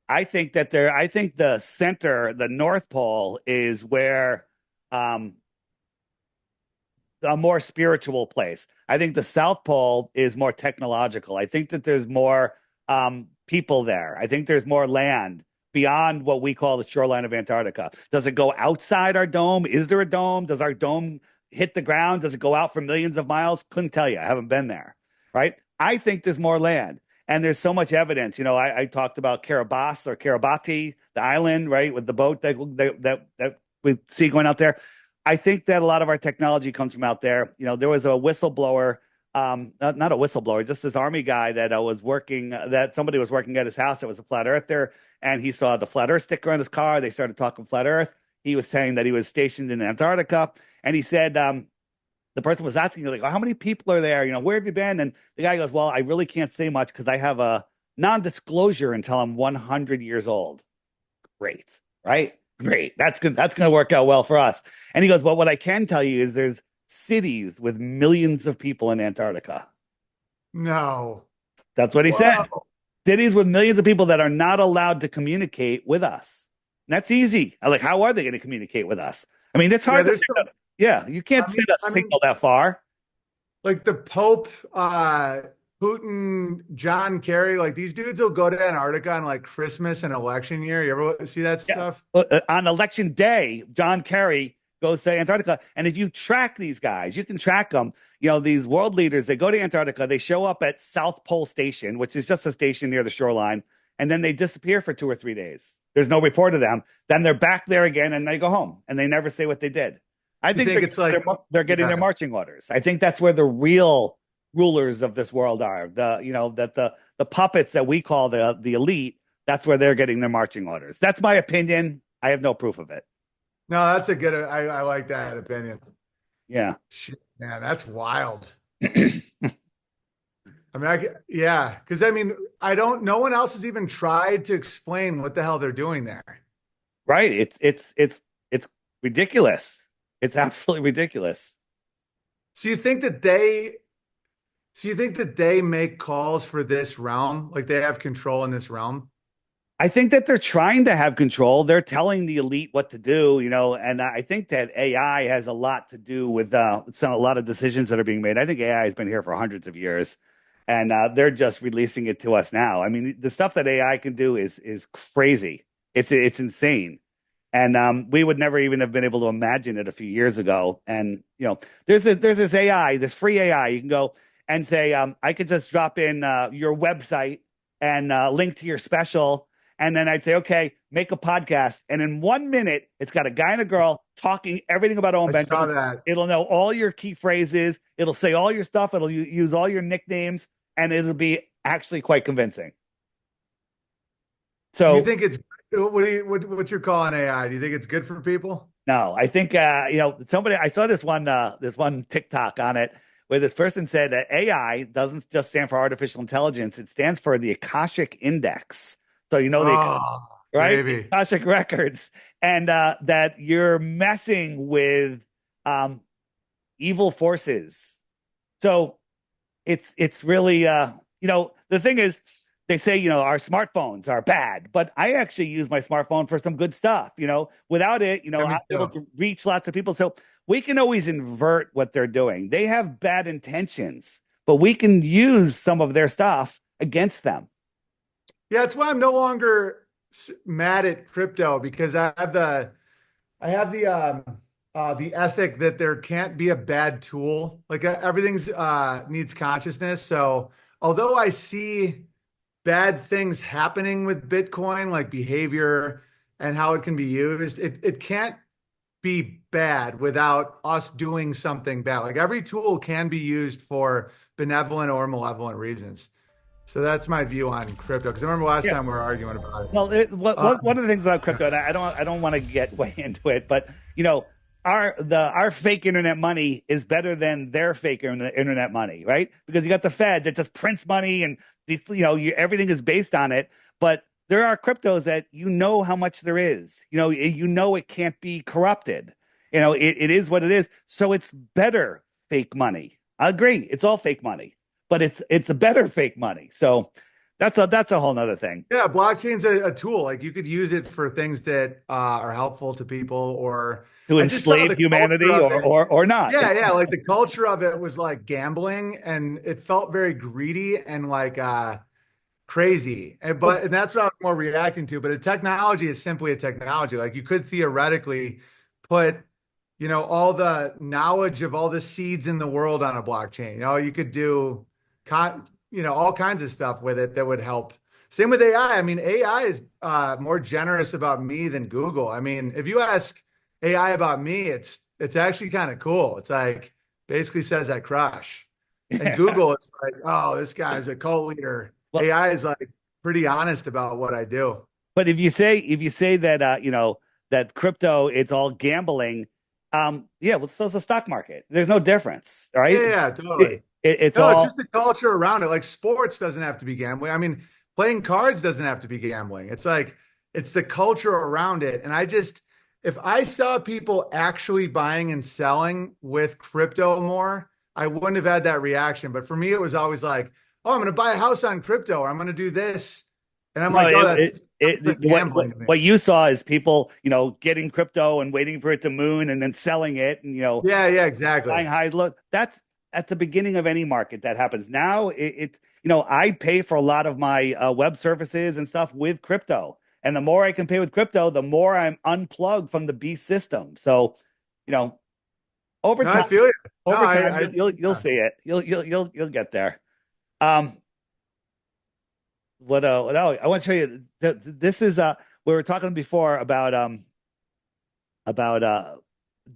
I think the center, the North Pole, is where um a more spiritual place. I think the South Pole is more technological. I think that there's more people there. I think there's more land beyond what we call the shoreline of Antarctica. Does it go outside our dome? Is there a dome? Does our dome hit the ground? Does it go out for millions of miles? Couldn't tell you. I haven't been there. Right? I think there's more land. And there's so much evidence. I talked about Kiribati or Kiribati, the island, right, with the boat that we see going out there. I think that a lot of our technology comes from out there. There was a whistleblower, not a whistleblower, just this army guy that that somebody was working at his house. It was a flat earther, and he saw the flat earth sticker on his car. They started talking flat earth. He was saying that he was stationed in Antarctica, and he said, the person was asking, like, oh, how many people are there? Where have you been? And the guy goes, well, I really can't say much because I have a non-disclosure until I'm 100 years old. Great, right? Great. That's good. That's going to work out well for us. And he goes, well, what I can tell you is there's cities with millions of people in Antarctica. No. That's what he said. Cities with millions of people that are not allowed to communicate with us. And that's easy. I'm like, how are they going to communicate with us? I mean, it's hard to send you can't send a signal that far. Like the Pope, Putin, John Kerry, like these dudes will go to Antarctica on like Christmas and election year. You ever see that stuff? On election day, John Kerry goes to Antarctica. And if you track these guys, you can track them. These world leaders, they go to Antarctica, they show up at South Pole Station, which is just a station near the shoreline, and then they disappear for 2 or 3 days. There's no report of them. Then they're back there again and they go home and they never say what they did. I think it's like they're getting their marching orders. I think that's where the real rulers of this world are. The puppets that we call the elite, that's where they're getting their marching orders. That's my opinion. I have no proof of it. No, that's a good, I like that opinion. Yeah. Shit, man, that's wild. I mean, because no one else has even tried to explain what the hell they're doing there. Right. It's ridiculous. It's absolutely ridiculous. So you think that they make calls for this realm? Like they have control in this realm? I think that they're trying to have control. They're telling the elite what to do, and I think that AI has a lot to do with a lot of decisions that are being made. I think AI has been here for hundreds of years, and they're just releasing it to us now. I mean, the stuff that AI can do is crazy. It's insane. And we would never even have been able to imagine it a few years ago. And there's this AI, this free AI. You can go and say, I could just drop in your website and link to your special, and then I'd say, okay, make a podcast. And in 1 minute, it's got a guy and a girl talking everything about Owen Benjamin. Saw that. It'll know all your key phrases. It'll say all your stuff. It'll use all your nicknames, and it'll be actually quite convincing. So, do you think it's what's your call on AI? Do you think it's good for people? No, I think somebody, I saw this one TikTok on it where this person said that AI doesn't just stand for artificial intelligence; it stands for the Akashic Index. So right, the Akashic records, and that you're messing with evil forces. So it's really the thing is. They say, our smartphones are bad, but I actually use my smartphone for some good stuff. Without it, I'm able to reach lots of people. So we can always invert what they're doing. They have bad intentions, but we can use some of their stuff against them. Yeah, that's why I'm no longer mad at crypto, because I have the ethic that there can't be a bad tool. Like everything's needs consciousness. So although I see bad things happening with Bitcoin, like behavior and how it can be used, it can't be bad without us doing something bad. Like every tool can be used for benevolent or malevolent reasons. So that's my view on crypto. Because I remember last Yeah. time we were arguing about it. Well, one of the things about crypto, and I don't want to get way into it, but our fake internet money is better than their fake internet money, right? Because you got the Fed that just prints money, and everything is based on it. But there are cryptos that how much there is. It can't be corrupted. It is what it is. So it's better fake money. I agree. It's all fake money, but it's a better fake money. So that's a whole nother thing. Yeah, blockchain's a tool. Like you could use it for things that are helpful to people, or To I just saw enslave the culture humanity of or it. or not. Yeah, yeah. Like the culture of it was like gambling, and it felt very greedy and like crazy. And that's what I was more reacting to. But a technology is simply a technology. Like you could theoretically put, all the knowledge of all the seeds in the world on a blockchain. You could do all kinds of stuff with it that would help. Same with AI. I mean, AI is more generous about me than Google. I mean, if you ask AI about me, it's actually kind of cool. It's like basically says I crush. And Google, it's like, oh, this guy's a cult leader. Well, AI is like pretty honest about what I do. but if you say that that crypto it's all gambling, yeah, well, so it's the stock market. There's no difference, right? Yeah, yeah, totally. It's No, it's all just the culture around it. Like sports doesn't have to be gambling. I mean, playing cards doesn't have to be gambling. It's like it's the culture around it. And if I saw people actually buying and selling with crypto more, I wouldn't have had that reaction. But for me, it was always like, oh, I'm going to buy a house on crypto, or I'm going to do this. And I'm no, like, oh, that's like what, gambling to me. what you saw is people, getting crypto and waiting for it to moon and then selling it and Yeah, yeah, exactly. buying highs low. That's at the beginning of any market that happens. Now I pay for a lot of my web services and stuff with crypto. And the more I can pay with crypto, the more I'm unplugged from the beast system. So, over No, I time, feel you. No, over time, you'll yeah. see it. You'll get there. Um, no, I want to show you this is we were talking before about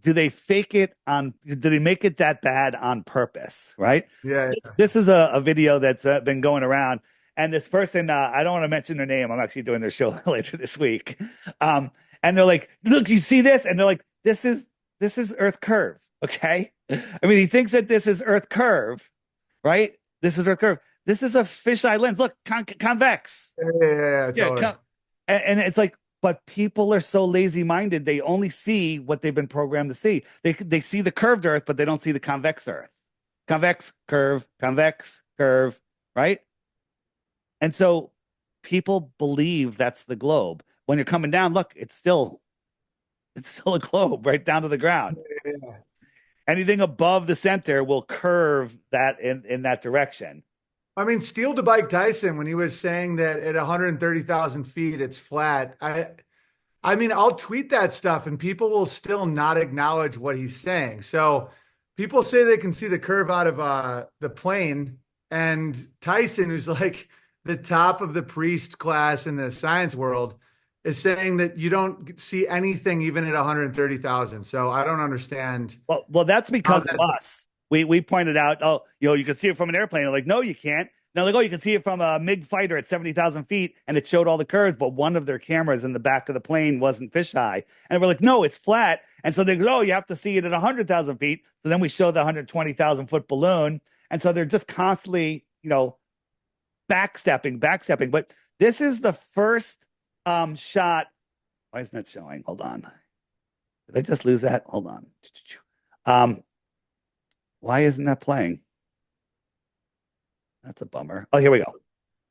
do they fake it on do they make it that bad on purpose, right? Yeah, This is a video that's been going around, and this person, I don't want to mention their name. I'm actually doing their show later this week. And they're like, look, you see this? And they're like, this is Earth curve. Okay. I mean, he thinks that this is Earth curve, right? This is Earth curve. This is a fisheye lens. Look, convex. yeah, Yeah. totally. And it's like, but people are so lazy-minded, they only see what they've been programmed to see. They see the curved Earth, but they don't see the convex Earth. Convex, curve, right? And so people believe that's the globe. When you're coming down, look, it's still a globe right down to the ground. Yeah. Anything above the center will curve that in that direction. I mean, Steel to Bike Tyson, when he was saying that at 130,000 feet, it's flat. I mean, I'll tweet that stuff and people will still not acknowledge what he's saying. So people say they can see the curve out of the plane. And Tyson, who's like the top of the priest class in the science world, is saying that you don't see anything even at 130,000. So I don't understand. Well, that's because of us. We pointed out, oh, you can see it from an airplane. They're like, no, you can't. Now, like, oh, you can see it from a MiG fighter at 70,000 feet, and it showed all the curves, but one of their cameras in the back of the plane wasn't fisheye. And we're like, no, it's flat. And so they go, oh, you have to see it at 100,000 feet. So then we show the 120,000 foot balloon. And so they're just constantly, backstepping. But this is the first shot. Why isn't it showing? Hold on. Did I just lose that? Hold on. Why isn't that playing? That's a bummer. Oh, here we go.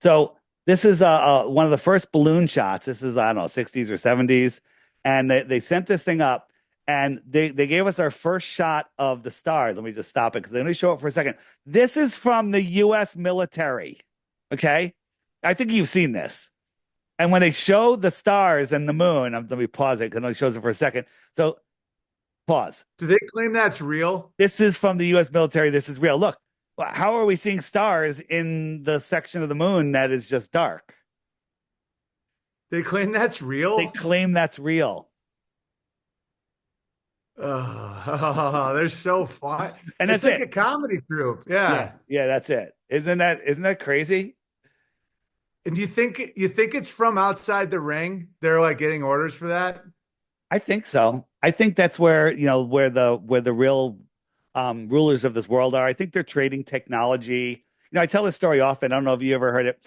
So this is one of the first balloon shots. This is, I don't know, 60s or 70s. And they sent this thing up and they gave us our first shot of the stars. Let me just stop it because let me show it for a second. This is from the US military. Okay. I think you've seen this. And when they show the stars and the moon, let me pause it because it shows it for a second. So pause. Do they claim that's real? This is from the US military. This is real. Look. How are we seeing stars in the section of the moon that is just dark? They claim that's real? They claim that's real. Oh, they're so fun. And It's that's like it. a comedy troupe. Yeah, Yeah. yeah, that's it. Isn't that crazy? And do you think it's from outside the ring? They're like getting orders for that? I think so. I think that's where, where the real rulers of this world are. I think they're trading technology. I tell this story often. I don't know if you ever heard it.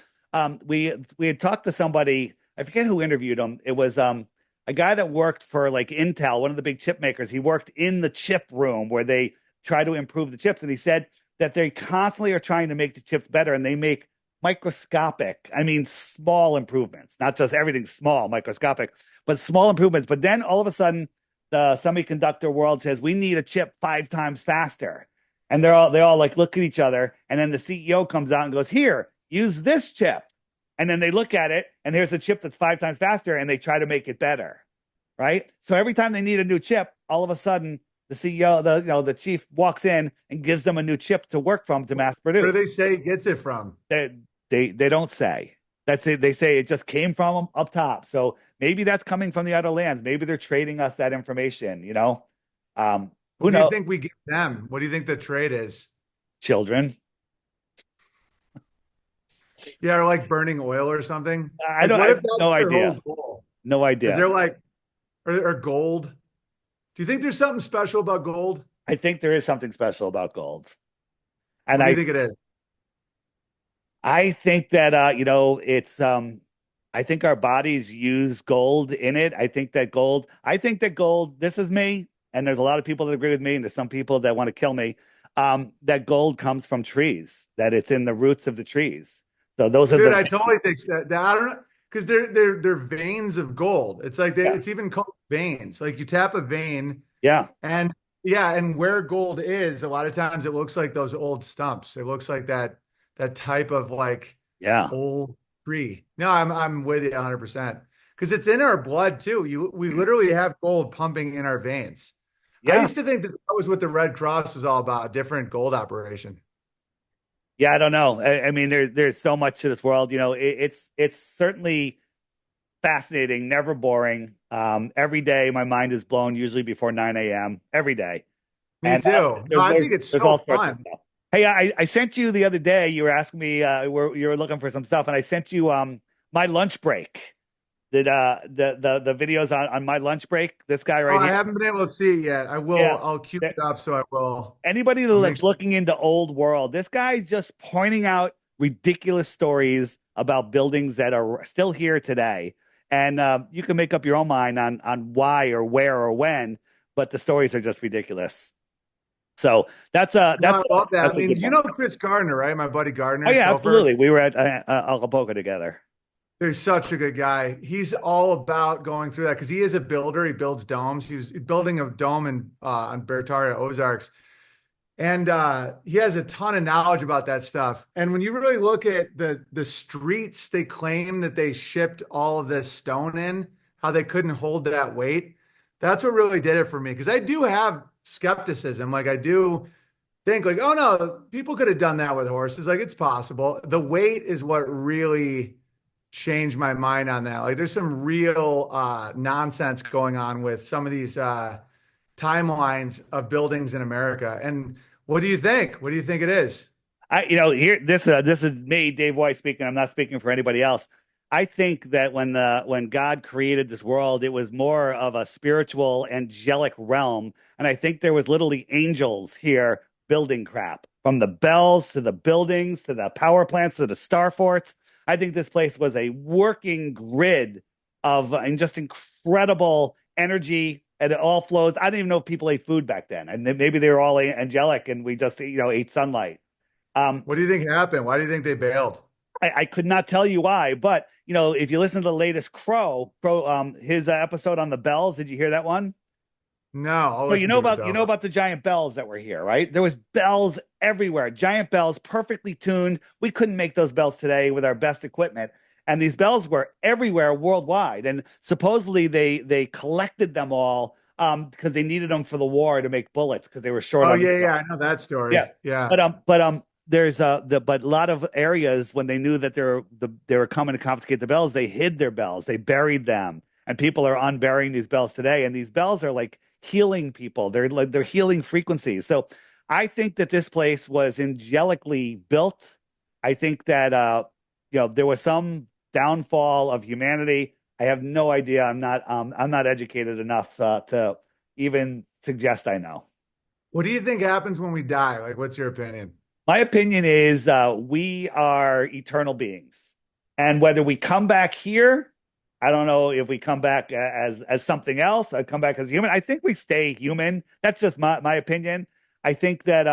We had talked to somebody, I forget who interviewed him. It was a guy that worked for like Intel, one of the big chip makers. He worked in the chip room where they try to improve the chips, and he said that they constantly are trying to make the chips better, and they make microscopic, I mean, small improvements, not just everything small, microscopic, but small improvements. But then all of a sudden, the semiconductor world says we need a chip 5 times faster, and they all like look at each other, and then the CEO comes out and goes, "Here, use this chip," and then they look at it, and here's a chip that's 5 times faster, and they try to make it better, right? So every time they need a new chip, all of a sudden the CEO, the chief walks in and gives them a new chip to work from to mass Where do produce. they say he gets it from? They don't say. That's it. They say it just came from them up top. So maybe that's coming from the other lands. Maybe they're trading us that information. Who What do you knows? think we give them? What do you think the trade is? Children. Yeah, or like burning oil or something. I Like, don't. I what if have that's no their whole idea. goal? No Is idea. there like, or gold? Do you think there's something special about gold? I think there is something special about gold, and What do you I think it is? I think that it's I think our bodies use gold in it. I think that gold, this is me, and there's a lot of people that agree with me, and there's some people that want to kill me. That gold comes from trees, that it's in the roots of the trees. So those are Dude, the I totally think that I don't know because they're veins of gold. It's like yeah, it's even called veins. Like you tap a vein yeah, and yeah, and where gold is, a lot of times it looks like those old stumps. It looks like that type of like yeah, old tree. No, I'm with you 100% because it's in our blood too. We literally have gold pumping in our veins. I yeah. used to think that was what the Red Cross was all about, a different gold operation. Yeah, I don't know. I mean, there's so much to this world. It's certainly fascinating, never boring. Every day my mind is blown, usually before 9 a.m. every day. Me And too. No, there's, I there's think it's there's so all sorts of fun. stuff. Hey, I sent you the other day. You were asking me, you were looking for some stuff, and I sent you my lunch break. The videos on my lunch break. This guy Oh, right I here. haven't been able to see it yet. I will. Yeah. I'll queue it up so I will. Anybody I'll make that's looking into old world, this guy's just pointing out ridiculous stories about buildings that are still here today, and you can make up your own mind on why or where or when, but the stories are just ridiculous. So that's a No, I that's a love that. I that's a mean, good you one. know Chris Gardner, right? My buddy Oh Gardner, yeah, Topher. absolutely. We were at Acapulco together. He's such a good guy. He's all about going through that because he is a builder. He builds domes. He was building a dome in on Bertaria Ozarks, and he has a ton of knowledge about that stuff. And when you really look at the streets they claim that they shipped all of this stone in, how they couldn't hold that weight, that's what really did it for me. Because I do have skepticism. Like I do think like, oh no, people could have done that with horses. Like it's possible. The weight is what really changed my mind on that. Like there's some real nonsense going on with some of these timelines of buildings in America. And what do you think? What do you think it is? Here this is me, Dave White speaking. I'm not speaking for anybody else. I think that when God created this world, it was more of a spiritual, angelic realm, and I think there was literally angels here building crap, from the bells to the buildings to the power plants to the star forts. I think this place was a working grid of and just incredible energy, and it all flows. I didn't even know if people ate food back then, and maybe they were all angelic, and we just ate sunlight. Um, What do you think happened? Why do you think they bailed? I could not tell you why, but if you listen to the latest his episode on the bells, did you hear that one? No, I'll So you listen know to it about you know though. about the giant bells that were here, right? There was bells everywhere, giant bells, perfectly tuned. We couldn't make those bells today with our best equipment, and these bells were everywhere worldwide. And supposedly they collected them all because they needed them for the war to make bullets because they were short Oh on yeah, ammo. yeah, I know that Yeah, story. Yeah. but there's but a lot of areas when they knew that they were coming to confiscate the bells, they hid their bells, they buried them, and people are unburying these bells today, and these bells are like healing people. They're healing frequencies. So I think that this place was angelically built. I think that there was some downfall of humanity. I have no idea. I'm not educated enough to even suggest I know. What do you think happens when we die? Like, what's your opinion? My opinion is we are eternal beings, and whether we come back here, I don't know if we come back as something else. I come back as human. I think we stay human. That's just my opinion. I think that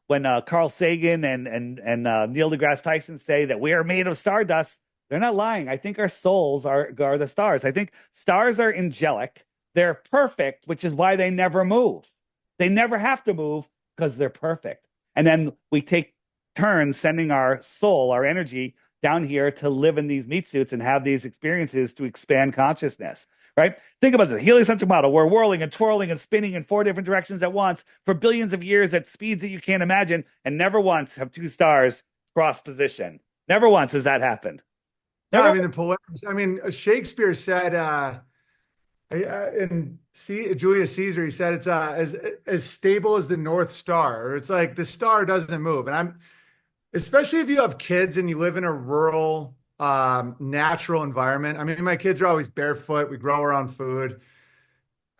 when Carl Sagan and Neil deGrasse Tyson say that we are made of stardust, they're not lying. I think our souls are the stars. I think stars are angelic. They're perfect, which is why they never move. They never have to move because they're perfect. And then we take turns sending our soul, our energy down here to live in these meat suits and have these experiences to expand consciousness, right? Think about the heliocentric model. We're whirling and twirling and spinning in 4 different directions at once for billions of years at speeds that you can't imagine. And never once have 2 stars cross position. Never once has that happened. No, Never. I mean, the polarities. I mean, Shakespeare said, Julius Caesar, he said it's as stable as the North Star. It's like the star doesn't move. And especially if you have kids and you live in a rural, natural environment. I mean, my kids are always barefoot. We grow our own food.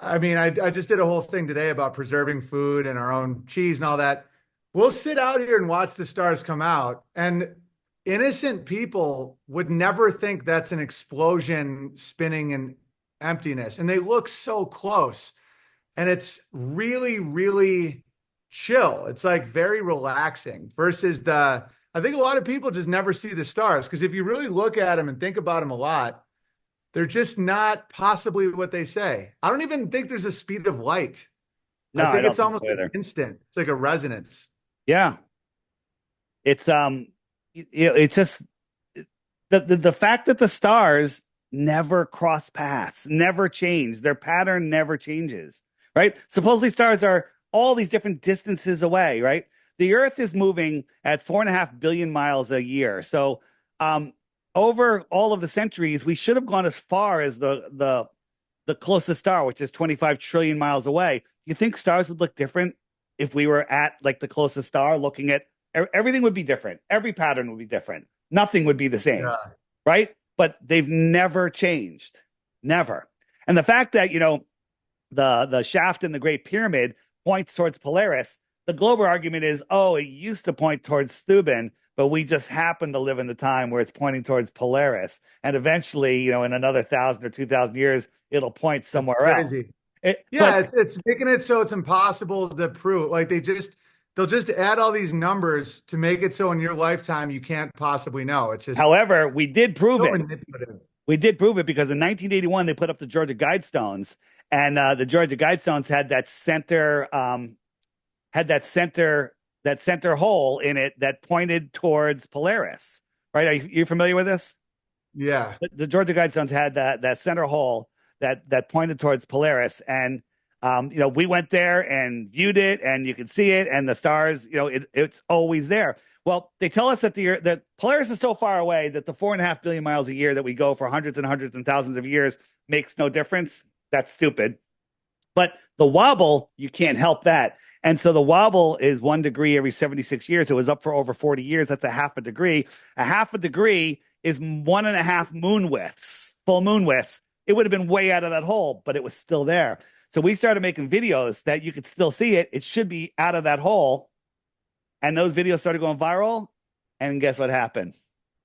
I mean, I just did a whole thing today about preserving food and our own cheese and all that. We'll sit out here and watch the stars come out, and innocent people would never think that's an explosion spinning in emptiness. And they look so close. And it's really, really chill. It's like very relaxing versus I think a lot of people just never see the stars because if you really look at them and think about them a lot, they're just not possibly what they say. I don't even think there's a speed of light. No, I think I don't it's think almost so either. instant. It's like a resonance. Yeah. It's it's just the fact that the stars never cross paths, never change. Their pattern never changes, right? Supposedly stars are all these different distances away, right? The Earth is moving at 4.5 billion miles a year. So over all of the centuries, we should have gone as far as the closest star, which is 25 trillion miles away. You think stars would look different if we were at like the closest star looking at everything would be different. Every pattern would be different. Nothing would be the same, Yeah. right? But they've never changed, never. And the fact that, the shaft in the Great Pyramid points towards Polaris, the global argument is, oh, it used to point towards Thuban, but we just happen to live in the time where it's pointing towards Polaris. And eventually, in another 1,000 or 2,000 years, it'll point somewhere else. Crazy. It's making it so it's impossible to prove. Like they'll just add all these numbers to make it so in your lifetime you can't possibly know. It's just However, we did prove so it. manipulative. We did prove it because in 1981 they put up the Georgia Guidestones, and the Georgia Guidestones had that center hole in it that pointed towards Polaris. Right? Are you familiar with this? Yeah. The Georgia Guidestones had that center hole that pointed towards Polaris, and we went there and viewed it, and you could see it, and the stars. It's always there. Well, they tell us that Polaris is so far away that the 4.5 billion miles a year that we go for hundreds and hundreds and thousands of years makes no difference. That's stupid. But the wobble, you can't help that. And so the wobble is 1 degree every 76 years. It was up for over 40 years. That's a half a degree. A half a degree is 1.5 moon widths, full moon widths. It would have been way out of that hole, but it was still there. So we started making videos that you could still see it. It should be out of that hole. And those videos started going viral. And guess what happened?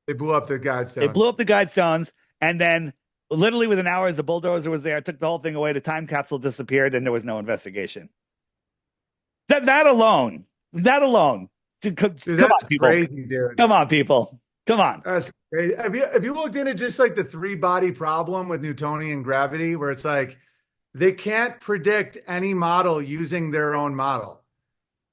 They blew up the Guidestones. They blew up the Guidestones. And then literally within hours, the bulldozer was there, took the whole thing away. The time capsule disappeared and there was no investigation. That alone. Dude, Come that's on, people. crazy, dude. Come on, people. Come on. That's crazy. Have you looked into just like the 3-body problem with Newtonian gravity, where it's like they can't predict any model using their own model?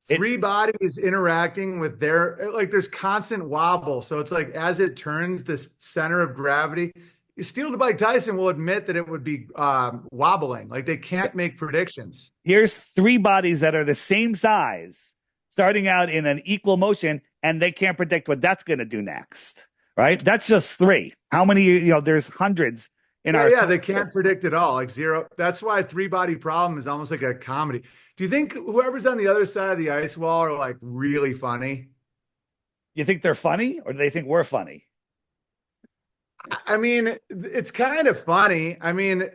3 bodies interacting with there's constant wobble. So it's like as it turns, the center of gravity. Steel to Mike Tyson will admit that it would be wobbling. Like they can't make predictions. Here's 3 bodies that are the same size, starting out in an equal motion, and they can't predict what that's going to do next. Right? That's just 3. How many? There's hundreds in Yeah, our yeah, they can't predict it all. Like zero. That's why Three Body Problem is almost like a comedy. Do you think whoever's on the other side of the ice wall are like really funny? You think they're funny or do they think we're funny? I mean, it's kind of funny. I mean,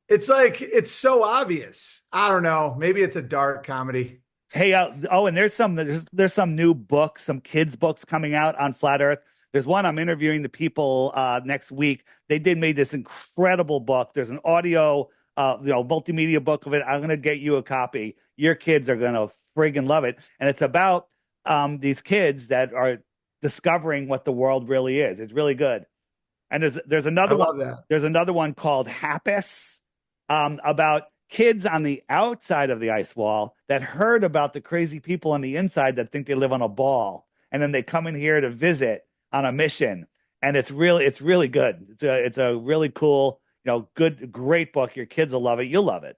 it's like it's so obvious. I don't know. Maybe it's a dark comedy. Hey, oh, and there's some new books, some kids books coming out on flat Earth. There's one I'm interviewing the people next week. They did made this incredible book. There's an audio, multimedia book of it. I'm gonna get you a copy. Your kids are gonna friggin' love it, and it's about these kids that are discovering what the world really is. It's really good. And there's I another one. love that. There's another one called Happus, about kids on the outside of the ice wall that heard about the crazy people on the inside that think they live on a ball, and then they come in here to visit on a mission. And it's really good. It's a really cool, great book. Your kids will love it. You'll love it.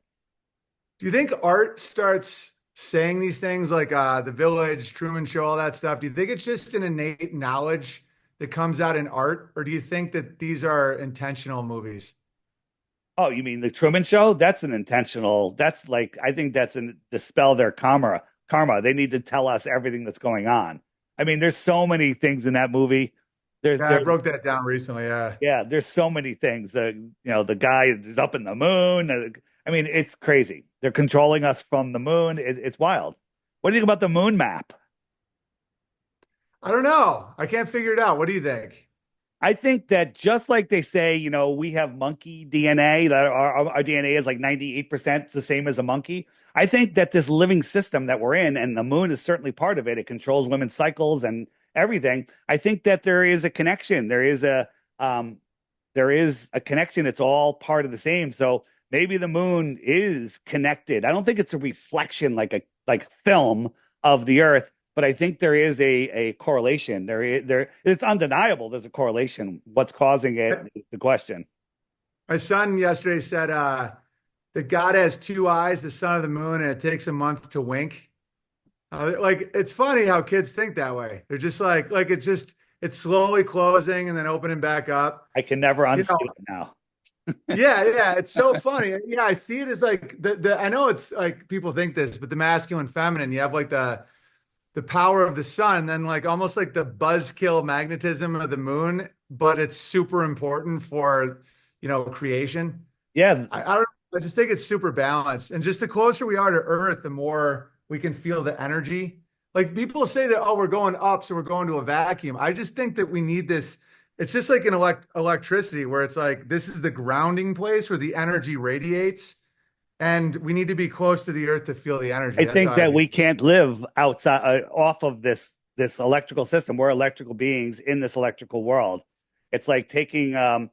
Do you think art starts saying these things like The Village, Truman Show, all that stuff? Do you think it's just an innate knowledge that comes out in art, or do you think that these are intentional movies? Oh, you mean the Truman Show? That's an intentional. That's like I think that's an dispel their karma. Karma. They need to tell us everything that's going on. I mean, there's so many things in that movie. There's Yeah, I there, broke that down recently. Yeah. yeah. There's so many things. The guy is up in the moon. I mean, it's crazy. They're controlling us from the moon. It's wild. What do you think about the moon map? I don't know. I can't figure it out. What do you think? I think that just like they say, we have monkey DNA, that our DNA is like 98% the same as a monkey. I think that this living system that we're in, and the moon is certainly part of it, it controls women's cycles and everything. I think that there is a connection. There is a connection. It's all part of the same. So maybe the moon is connected. I don't think it's a reflection like film of the Earth, but I think there is a correlation. It's undeniable. There's a correlation. What's causing it is the question. My son yesterday said that God has two eyes, the sun of the moon, and it takes a month to wink. Like it's funny how kids think that way. They're just like it's slowly closing and then opening back up. I can never You unsee know, it now. yeah, yeah, it's so funny. Yeah, I see it as like the I know it's like people think this, but the masculine, feminine, you have like the power of the sun, then like almost like the buzzkill magnetism of the moon, but it's super important for creation. Yeah, I don't I just think it's super balanced. And just the closer we are to Earth, the more we can feel the energy. Like people say that, oh, we're going up, so we're going to a vacuum. I just think that we need this. It's just like an electricity where it's like this is the grounding place where the energy radiates. And we need to be close to the Earth to feel the energy. I That's think how I that view we can't live outside off of this electrical system. We're electrical beings in this electrical world. It's like taking a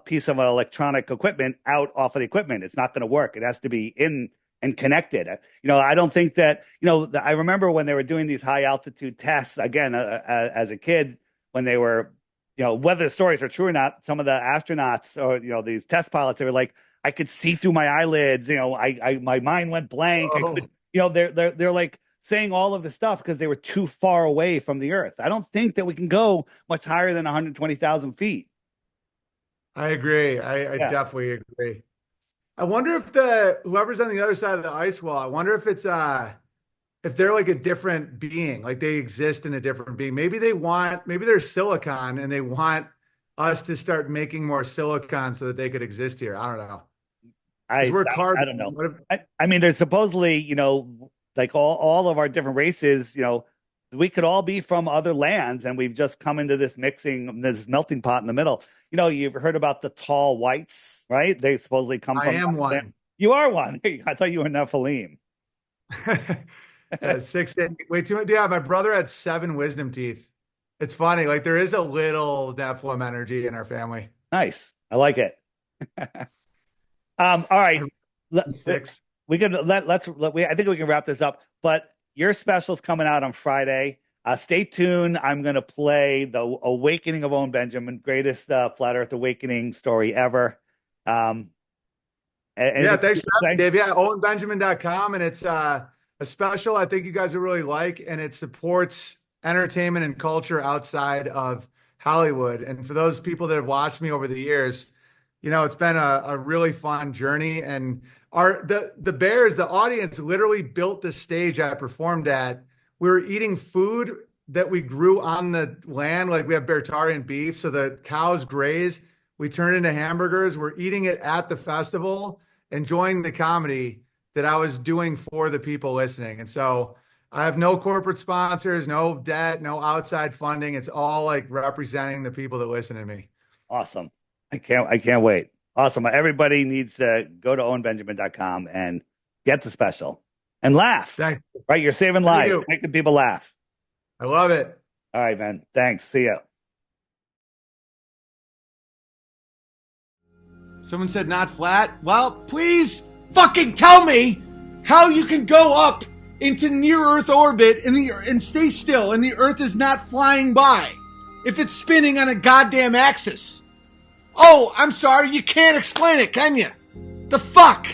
piece of electronic equipment out off of the equipment. It's not going to work. It has to be in and connected. I don't think that I remember when they were doing these high altitude tests again as a kid when they were whether the stories are true or not. Some of the astronauts or these test pilots, they were like, I could see through my eyelids. My mind went blank. I Oh, could, they're like saying all of this stuff because they were too far away from the Earth. I don't think that we can go much higher than 120,000 feet. I agree. I Yeah, definitely agree. I wonder if the whoever's on the other side of the ice wall, I wonder if they're like a different being, like they exist in a different being. Maybe they're silicon and they want us to start making more silicon so that they could exist here. I don't know. Because I we're I carbon. don't know. What if, I mean, there's supposedly like all of our different races. We could all be from other lands, and we've just come into this melting pot in the middle. You've heard about the tall whites, right? They supposedly come I from am other land. one. You are one. I thought you were Nephilim. At 6'8", wait, yeah, my brother had 7 wisdom teeth. It's funny, like there is a little Nephilim energy in our family. Nice. I like it. All right. I'm Let, 6. we can I think we can wrap this up. But your special's coming out on Friday. Stay tuned. I'm going to play the Awakening of Owen Benjamin, greatest flat Earth awakening story ever. Yeah, Anything thanks you for having say? me, Dave. Yeah, owenbenjamin.com. And it's a special I think you guys will really like, and it supports entertainment and culture outside of Hollywood. And for those people that have watched me over the years, it's been a really fun journey. And the Bears, the audience literally built the stage I performed at. We were eating food that we grew on the land. Like we have Bertarian beef. So the cows graze. We turn into hamburgers. We're eating it at the festival, enjoying the comedy that I was doing for the people listening. And so I have no corporate sponsors, no debt, no outside funding. It's all like representing the people that listen to me. Awesome. I can't wait. Awesome. Everybody needs to go to owenbenjamin.com and get the special and laugh. Thanks. Right? You're saving lives, making people laugh. I love it. All right, man. Thanks. See ya. Someone said not flat. Well, please fucking tell me how you can go up into near-Earth orbit and stay still and the Earth is not flying by if it's spinning on a goddamn axis. Oh, I'm sorry, you can't explain it, can you? The fuck?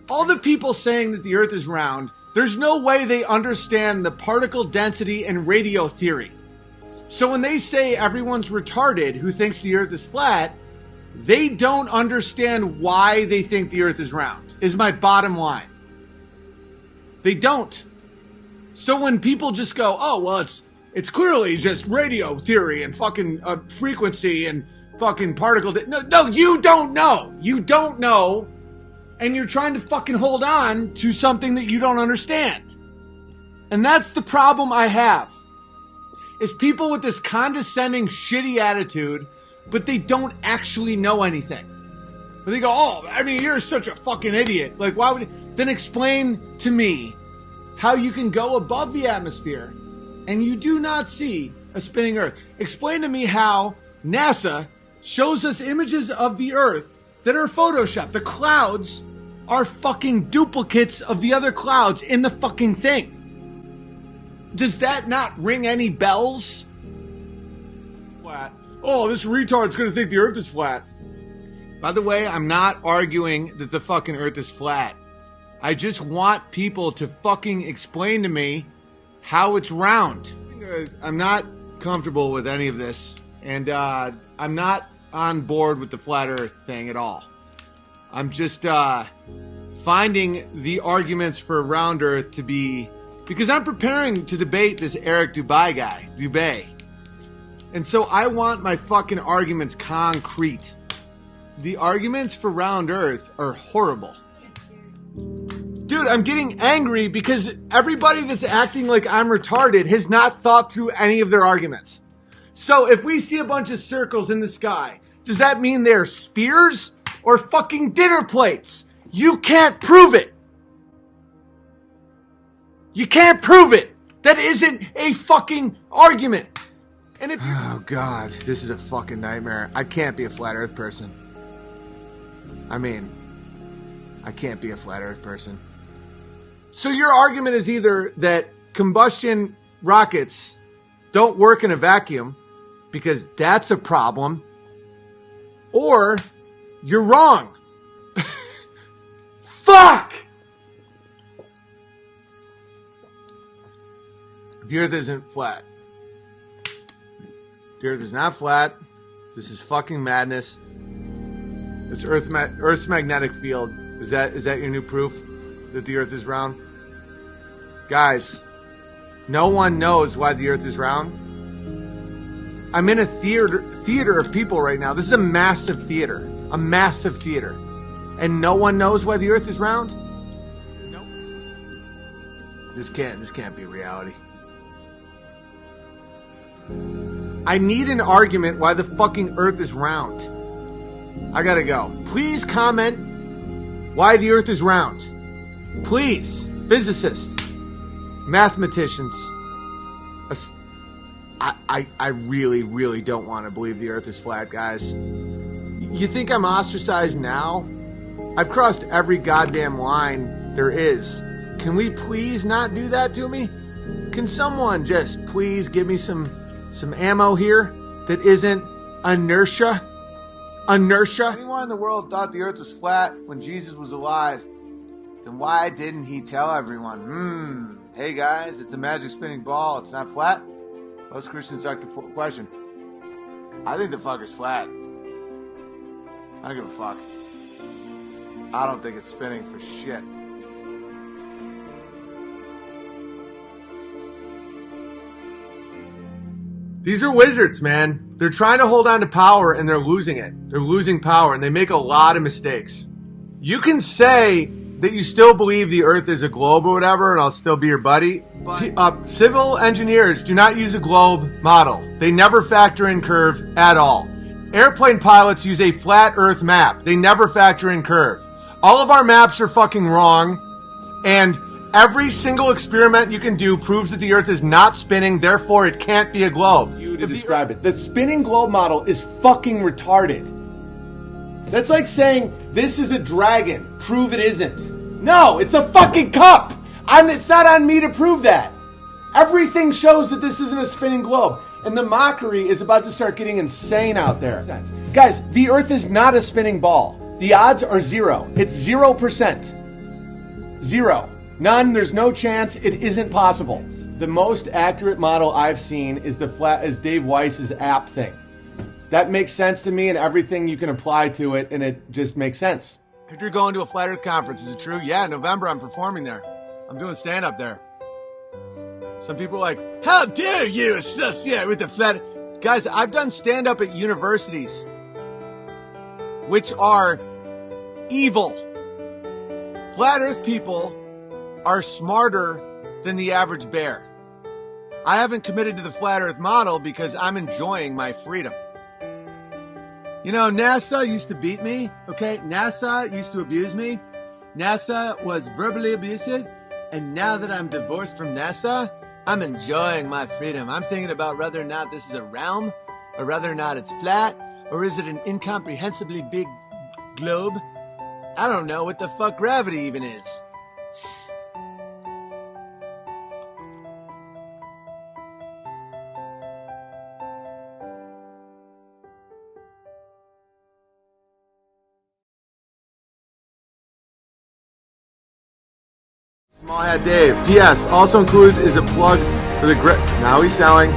All the people saying that the Earth is round, there's no way they understand the particle density and radio theory. So when they say everyone's retarded who thinks the Earth is flat, they don't understand why they think the Earth is round, is my bottom line. They don't. So when people just go, oh, well, it's clearly just radio theory and fucking frequency and fucking particle. No, you don't know. You don't know. And you're trying to fucking hold on to something that you don't understand. And that's the problem I have. Is people with this condescending, shitty attitude, but they don't actually know anything. But they go, oh, I mean, you're such a fucking idiot. Like, why would... Then explain to me how you can go above the atmosphere and you do not see a spinning Earth. Explain to me how NASA shows us images of the Earth that are photoshopped. The clouds are fucking duplicates of the other clouds in the fucking thing. Does that not ring any bells? Flat. Oh, this retard's gonna think the Earth is flat. By the way, I'm not arguing that the fucking Earth is flat. I just want people to fucking explain to me how it's round. I'm not comfortable with any of this, and I'm not on board with the flat Earth thing at all. I'm just finding the arguments for round Earth to be... Because I'm preparing to debate this Eric Dubay guy, Dubay. And so I want my fucking arguments concrete. The arguments for round Earth are horrible. Dude, I'm getting angry because everybody that's acting like I'm retarded has not thought through any of their arguments. So if we see a bunch of circles in the sky, does that mean they're spheres or fucking dinner plates? You can't prove it. You can't prove it. That isn't a fucking argument. And if oh God, this is a fucking nightmare. I can't be a flat Earth person. I mean, I can't be a flat Earth person. So your argument is either that combustion rockets don't work in a vacuum because that's a problem, or you're wrong. Fuck! The Earth isn't flat. The Earth is not flat. This is fucking madness. It's Earth's magnetic field. Is that your new proof that the Earth is round? Guys, no one knows why the Earth is round. I'm in a theater of people right now. This is a massive theater. A massive theater. And no one knows why the Earth is round? Nope. This can't be reality. I need an argument why the fucking Earth is round. I gotta go. Please comment why the Earth is round. Please. Physicists. Mathematicians. I really, really don't want to believe the Earth is flat, guys. You think I'm ostracized now? I've crossed every goddamn line there is. Can we please not do that to me? Can someone just please give me some ammo here that isn't inertia? Inertia? If anyone in the world thought the Earth was flat when Jesus was alive, then why didn't he tell everyone, hey guys, it's a magic spinning ball, it's not flat? Most Christians duck the question. I think the fucker's flat. I don't give a fuck. I don't think it's spinning for shit. These are wizards, man. They're trying to hold on to power and they're losing it. They're losing power and they make a lot of mistakes. You can say that you still believe the earth is a globe or whatever and I'll still be your buddy. But civil engineers do not use a globe model. They never factor in curve at all. Airplane pilots use a flat earth map. They never factor in curve. All of our maps are fucking wrong. And every single experiment you can do proves that the earth is not spinning, therefore it can't be a globe. You to describe it. The spinning globe model is fucking retarded. That's like saying, this is a dragon. Prove it isn't. No, it's a fucking cup. It's not on me to prove that. Everything shows that this isn't a spinning globe. And the mockery is about to start getting insane out there. Guys, the earth is not a spinning ball. The odds are 0. It's 0%. 0. None. There's no chance. It isn't possible. The most accurate model I've seen is Dave Weiss's app thing. That makes sense to me and everything you can apply to it, and it just makes sense. If you're going to a Flat Earth conference, is it true? Yeah, in November I'm performing there. I'm doing stand-up there. Some people are like, how dare you associate with the Flat Earth? Guys, I've done stand-up at universities, which are evil. Flat Earth people are smarter than the average bear. I haven't committed to the Flat Earth model because I'm enjoying my freedom. You know, NASA used to beat me, okay? NASA used to abuse me. NASA was verbally abusive. And now that I'm divorced from NASA, I'm enjoying my freedom. I'm thinking about whether or not this is a realm, or whether or not it's flat, or is it an incomprehensibly big globe? I don't know what the fuck gravity even is. Smallhead Dave. P.S. Also included is a plug for the now he's selling.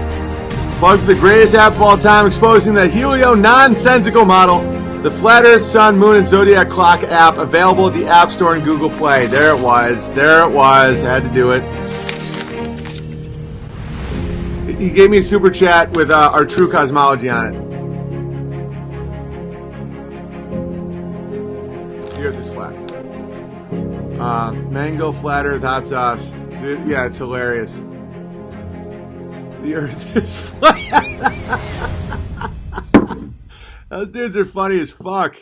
Plug for the greatest app of all time, exposing the Helio nonsensical model, the Flat Earth, Sun, Moon, and Zodiac Clock app, available at the App Store and Google Play. There it was. There it was. Had to do it. He gave me a super chat with our true cosmology on it. The Earth is flat. Mango Flat Earth hot sauce. Dude, yeah, it's hilarious. The Earth is flat. Those dudes are funny as fuck.